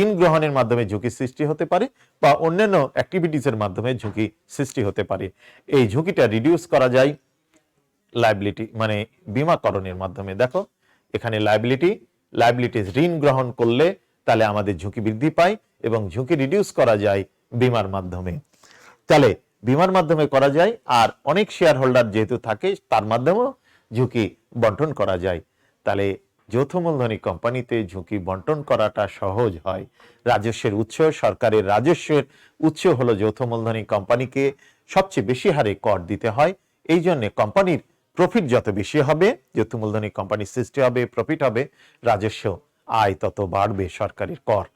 ঋণ গ্রহণের মাধ্যমে ঝুঁকি সৃষ্টি হতে পারে, বা অন্যান্য অ্যাক্টিভিটিসের মাধ্যমে ঝুঁকি সৃষ্টি হতে পারে। এই ঝুঁকিটা রিডিউস করা যায় লায়াবিলিটি মানে বীমাকরণের মাধ্যমে। দেখো এখানে লায়াবিলিটিস ঋণ গ্রহণ করলে তাহলে আমাদের ঝুঁকি বৃদ্ধি পায় এবং ঝুঁকি রিডিউস করা যায় বীমার মাধ্যমে। তাহলে বীমার মাধ্যমে করা যায়, আর অনেক শেয়ার হোল্ডার যেহেতু থাকে তার মাধ্যমেও ঝুঁকি বন্টন করা যায়। তাহলে যৌথ মূলধনী কোম্পানিতে ঝুঁকি বন্টন করাটা সহজ হয়। রাজস্বের উৎস, সরকারের রাজস্বের উৎস হলো যৌথ মূলধনী কোম্পানিকে সবচেয়ে বেশি হারে কর দিতে হয়। এই জন্য কোম্পানির প্রফিট যত বেশি হবে, যৌথ মূলধনী কোম্পানির সৃষ্টি হবে, প্রফিট হবে, রাজস্ব আয় তত বাড়বে, সরকারের কর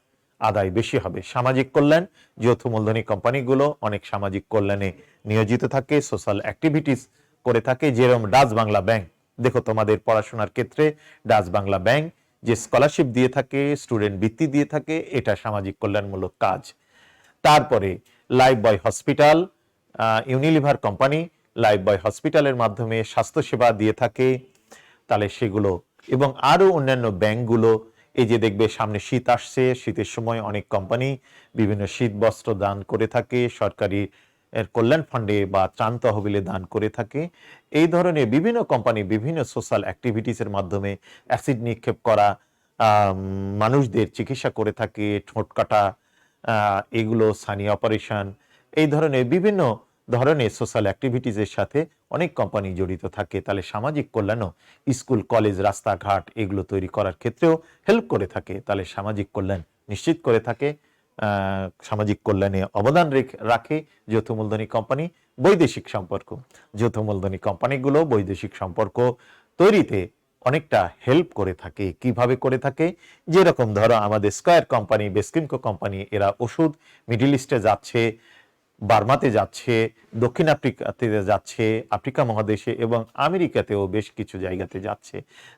আদায় বেশি হবে। সামাজিক কল্যাণ, যৌথ মূলধনী কোম্পানিগুলো অনেক সামাজিক কল্যাণে নিয়োজিত থাকে, সোশ্যাল অ্যাক্টিভিটিস করে থাকে। যেরকম ডাচ বাংলা ব্যাংক, দেখো তোমাদের পড়াশোনার ক্ষেত্রে ডাচ বাংলা ব্যাংক যে স্কলারশিপ দিয়ে থাকে, স্টুডেন্ট বৃত্তি দিয়ে থাকে, এটা সামাজিক কল্যাণমূলক কাজ। তারপরে লাইফ বয় হসপিটাল, ইউনিলিভার কোম্পানি লাইফ বয় হসপিটালের মাধ্যমে স্বাস্থ্যসেবা দিয়ে থাকে, তাহলে সেগুলো এবং আরো অন্যান্য ব্যাংকগুলো। এই যে দেখবে সামনে শীত আসছে, শীতের সময় অনেক কোম্পানি বিভিন্ন শীত বস্ত্র দান করে থাকে, সরকারি কল্যাণ ফান্ডে বা ত্রাণ তহবিলে দান করে থাকে। এই ধরনের বিভিন্ন কোম্পানি বিভিন্ন সোশ্যাল অ্যাক্টিভিটিসের মাধ্যমে অ্যাসিড নিক্ষেপ করা, মানুষদের চিকিৎসা করে থাকে, ঠোঁট কাটা, এগুলো সানি অপারেশন, এই ধরনের বিভিন্ন ধরনের সোশ্যাল অ্যাক্টিভিটিসের সাথে অনেক কোম্পানি জড়িত থাকে। তাহলে সামাজিক কল্যাণও স্কুল, কলেজ, রাস্তাঘাট এগুলো তৈরি করার ক্ষেত্রেও হেল্প করে থাকে। তাহলে সামাজিক কল্যাণ নিশ্চিত করে থাকে, সামাজিক কল্যাণে অবদান রাখে যৌথ মূলধনী কোম্পানি। বৈদেশিক সম্পর্ক, যৌথ মূলধনী কোম্পানিগুলো বৈদেশিক সম্পর্ক তৈরিতে অনেকটা হেল্প করে থাকে। কিভাবে করে থাকে? যেরকম ধরো আমাদের স্কয়ার কোম্পানি, বেসকিমকো কোম্পানি, এরা ওষুধ মিডল ইস্টে যাচ্ছে, বার্মাতে যাচ্ছে, দক্ষিণ আফ্রিকাতে যাচ্ছে, আফ্রিকা মহাদেশে এবং আমেরিকাতেও বেশ কিছু জায়গাতে যাচ্ছে।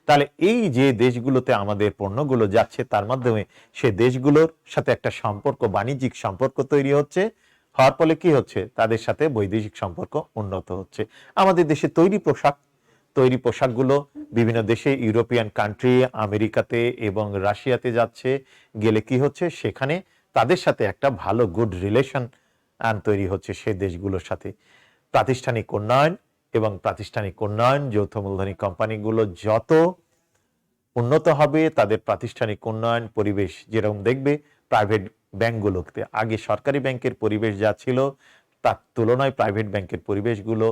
তাহলে এই যে দেশগুলোতে আমাদের পণ্যগুলো যাচ্ছে তার মাধ্যমে সে দেশগুলোর সাথে একটা সম্পর্ক, বাণিজ্যিক সম্পর্ক তৈরি হচ্ছে। হওয়ার ফলে কি হচ্ছে? তাদের সাথে বৈদেশিক সম্পর্ক উন্নত হচ্ছে। আমাদের দেশে তৈরি পোশাকগুলো বিভিন্ন দেশে, ইউরোপিয়ান কান্ট্রি, আমেরিকাতে এবং রাশিয়াতে যাচ্ছে। গেলে কি হচ্ছে? সেখানে তাদের সাথে একটা ভালো গুড রিলেশন তৈরি হচ্ছে সে দেশগুলোর সাথে। প্রাতিষ্ঠানিক উন্নয়ন এবং প্রাতিষ্ঠানিক উন্নয়ন, যৌথ মূলধনী কোম্পানিগুলো যত উন্নত হবে তাদের প্রাতিষ্ঠানিক উন্নয়ন, পরিবেশ, যেরকম দেখবে প্রাইভেট ব্যাংকগুলোতে আগে সরকারি ব্যাংকের পরিবেশ যা ছিল তার তুলনায় প্রাইভেট ব্যাংকের পরিবেশগুলো,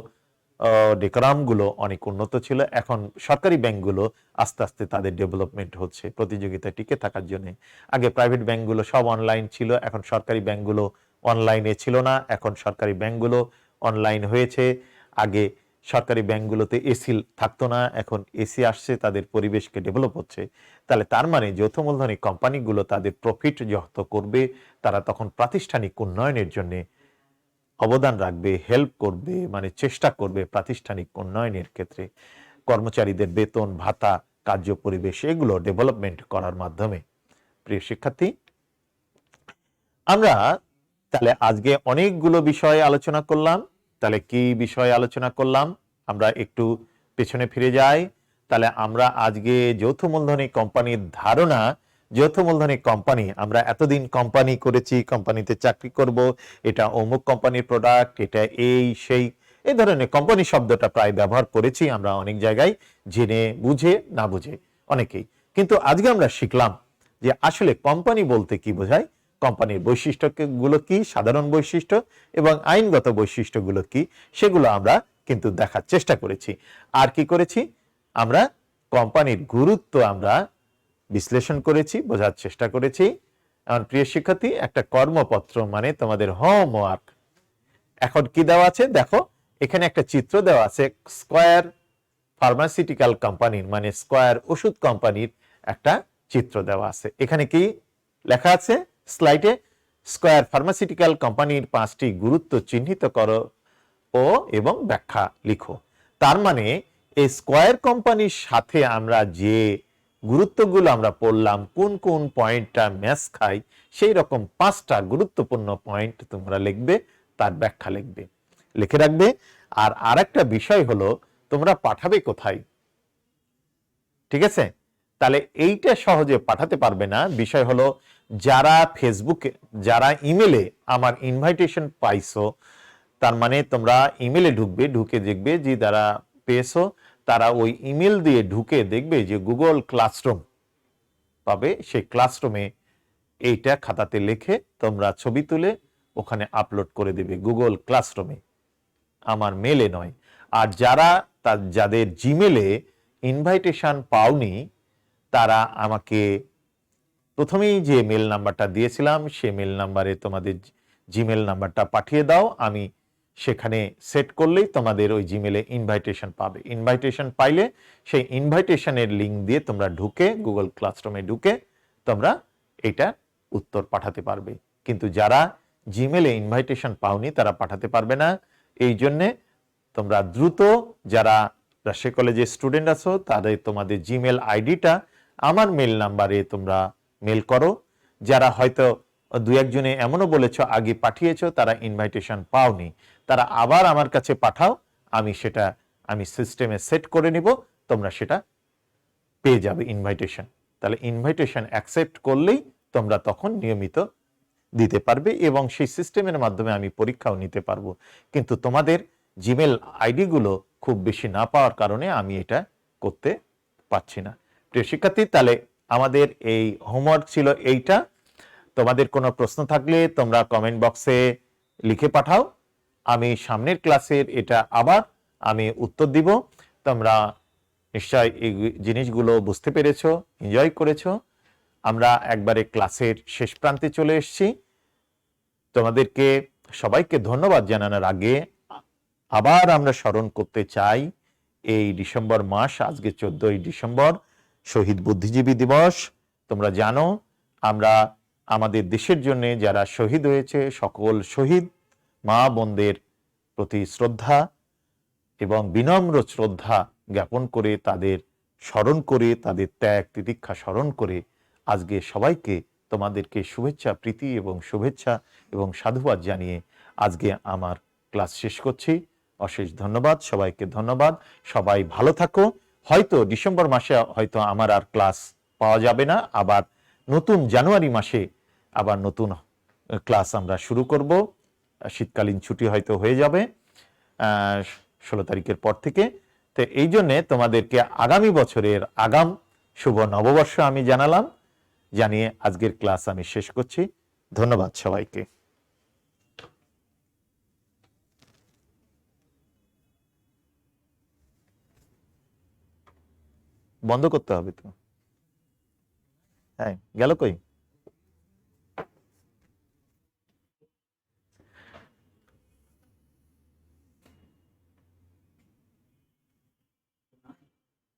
ডেকোরামগুলো অনেক উন্নত ছিল। এখন সরকারি ব্যাংকগুলো আস্তে আস্তে তাদের ডেভেলপমেন্ট হচ্ছে প্রতিযোগিতায় টিকে থাকার জন্য। আগে প্রাইভেট ব্যাংকগুলো সব অনলাইন ছিল, এখন সরকারি ব্যাংকগুলো অনলাইনে ছিল না, এখন সরকারি ব্যাংকগুলো অনলাইন হয়েছে। আগে সরকারি ব্যাংকগুলোতে এসি থাকতো না, এখন এসি আসছে, তাদের পরিবেশকে ডেভেলপ হচ্ছে। তাহলে তার মানে যৌথ মূলধনী কোম্পানিগুলো তাদের প্রফিট যত করবে তারা তখন প্রাতিষ্ঠানিক উন্নয়নের জন্য অবদান রাখবে, হেল্প করবে, মানে চেষ্টা করবে প্রাতিষ্ঠানিক উন্নয়নের ক্ষেত্রে কর্মচারীদের বেতন ভাতা, কার্য পরিবেশ এগুলো ডেভেলপমেন্ট করার মাধ্যমে। প্রিয় শিক্ষার্থী, আমরা তাহলে আজকে অনেকগুলো বিষয়ে আলোচনা করলাম। তাহলে কি বিষয়ে আলোচনা করলাম? আমরা একটু পেছনে ফিরে যাই। তাহলে আমরা আজকে যৌথ মূলধনী কোম্পানির ধারণা, যৌথ মূলধনী কোম্পানি, আমরা এতদিন কোম্পানি করেছি, কোম্পানিতে চাকরি করব, এটা অমুক কোম্পানির প্রোডাক্ট, এটা এই সেই, এই ধরনের কোম্পানি শব্দটা প্রায় ব্যবহার করেছি আমরা অনেক জায়গায়, জেনে বুঝে না বুঝে অনেকেই। কিন্তু আজকে আমরা শিখলাম যে আসলে কোম্পানি বলতে কি বোঝায়, কোম্পানির বৈশিষ্ট্যগুলো কি, সাধারণ বৈশিষ্ট্য এবং আইনগত বৈশিষ্ট্যগুলো কি, সেগুলো আমরা কিন্তু দেখার চেষ্টা করেছি। আর কি করেছি? আমরা কোম্পানির গুরুত্ব আমরা বিশ্লেষণ করেছি, বোঝার চেষ্টা করেছি। এখন প্রিয় শিক্ষার্থী, একটা কর্মপত্র মানে তোমাদের হোমওয়ার্ক এখন কি দেওয়া আছে দেখো। এখানে একটা চিত্র দেওয়া আছে স্কয়ার ফার্মাসিউটিক্যাল কোম্পানির, মানে স্কয়ার ওষুধ কোম্পানির একটা চিত্র দেওয়া আছে। এখানে কি লেখা আছে স্লাইডে? স্কয়ার ফার্মাসিউটিক্যাল কোম্পানির 5টি গুরুত্ব চিহ্নিত করো ও এবং ব্যাখ্যা লিখো। তার মানে এই স্কয়ার কোম্পানির সাথে আমরা যে গুরুত্বগুলো আমরা পড়লাম, কোন কোন পয়েন্টটা ম্যাচ খায়, সেই রকম 5টা গুরুত্বপূর্ণ পয়েন্ট তোমরা লিখবে, তার ব্যাখ্যা লিখবে, লিখে রাখবে। আর আরেকটা বিষয় হলো তোমরা পাঠাবে কোথায়, ঠিক আছে? তাহলে এইটা সহজে পাঠাতে পারবে না। বিষয় হলো যারা ফেসবুকে, যারা ইমেলে আমার ইনভাইটেশন পাইছো, তার মানে তোমরা ইমেলে ঢুকবে, ঢুকে দেখবে যে যারা পেয়েছো তারা ওই ইমেল দিয়ে ঢুকে দেখবে যে গুগল ক্লাসরুম পাবে। সেই ক্লাসরুমে এইটা খাতাতে লিখে তোমরা ছবি তুলে ওখানে আপলোড করে দেবে গুগল ক্লাসরুমে, আমার মেলে নয়। আর যারা যাদের জিমেলে ইনভাইটেশন পাওনি তারা আমাকে প্রথমেই যে মেল নাম্বারটা দিয়েছিলাম সে মেল নাম্বারে তোমাদের জিমেল নাম্বারটা পাঠিয়ে দাও। আমি সেখানে সেট করলেই তোমাদের ওই জিমেলে ইনভাইটেশন পাবে। ইনভাইটেশন পাইলে সেই ইনভাইটেশনের লিঙ্ক দিয়ে তোমরা ঢুকে গুগল ক্লাসরুমে ঢুকে তোমরা এটা উত্তর পাঠাতে পারবে। কিন্তু যারা জিমেলে ইনভাইটেশন পাওনি তারা পাঠাতে পারবে না। এই জন্যে তোমরা দ্রুত যারা রাজশাহী কলেজের স্টুডেন্ট আছো তাদের তোমাদের জিমেল আইডিটা আমার মেল নাম্বারে তোমরা মেল করো। যারা হয়তো দু একজনে এমনও বলেছো আগে পাঠিয়েছো তারা ইনভাইটেশন পাওনি, তারা আবার আমার কাছে পাঠাও, আমি সিস্টেমে সেট করে নিব, তোমরা সেটা পেয়ে যাবে ইনভাইটেশন। তাহলে ইনভাইটেশন অ্যাকসেপ্ট করলেই তোমরা তখন নিয়মিত দিতে পারবে এবং সেই সিস্টেমের মাধ্যমে আমি পরীক্ষাও নিতে পারবো। কিন্তু তোমাদের জিমেল আইডিগুলো খুব বেশি না পাওয়ার কারণে আমি এটা করতে পারছি না। প্রিয় শিক্ষার্থী, তাহলে আমাদের এই হোমওয়ার্ক ছিল এইটা। তোমাদের কোনো প্রশ্ন থাকলে তোমরা কমেন্ট বক্সে লিখে পাঠাও, আমি সামনের ক্লাসের এটা আবার আমি উত্তর দিব। তোমরা নিশ্চয় এই জিনিসগুলো বুঝতে পেরেছো, এনজয় করেছো। আমরা একবারে ক্লাসের শেষ প্রান্তে চলে এসেছি। তোমাদেরকে সবাইকে ধন্যবাদ জানানোর আগে আবার আমরা স্মরণ করতে চাই এই ডিসেম্বর মাস, আজকে 14ই ডিসেম্বর শহীদ বুদ্ধিজীবী দিবস। তোমরা জানো আমরা আমাদের দেশের জন্য যারা শহীদ হয়েছে সকল শহীদ মা বোনদের প্রতি শ্রদ্ধা এবং বিনম্র শ্রদ্ধা জ্ঞাপন করে, তাদের স্মরণ করে, তাদের ত্যাগ তিতিক্ষা স্মরণ করে আজকে সবাইকে তোমাদেরকে শুভেচ্ছা, প্রীতি এবং শুভেচ্ছা এবং সাধুবাদ জানিয়ে আজকে আমার ক্লাস শেষ করছি। অশেষ ধন্যবাদ, সবাইকে ধন্যবাদ। সবাই ভালো থাকো। হয়তো ডিসেম্বর মাসে হয়তো আমার আর ক্লাস পাওয়া যাবে না, আবার নতুন জানুয়ারি মাসে আবার নতুন ক্লাস আমরা শুরু করব। শীতকালীন ছুটি হয়তো হয়ে যাবে 16 তারিখের পর থেকে। তো এই জন্যে তোমাদেরকে আগামী বছরের আগাম শুভ নববর্ষ আমি জানালাম, জানিয়ে আজকের ক্লাস আমি শেষ করছি। ধন্যবাদ সবাইকে। বন্ধ করতে হবে তো। হ্যাঁ, গেল কই?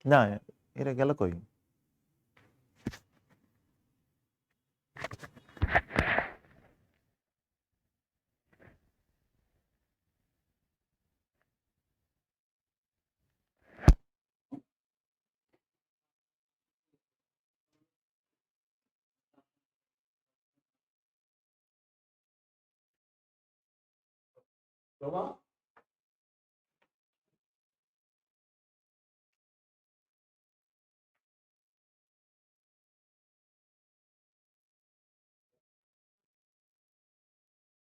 না, এরা গেল কই?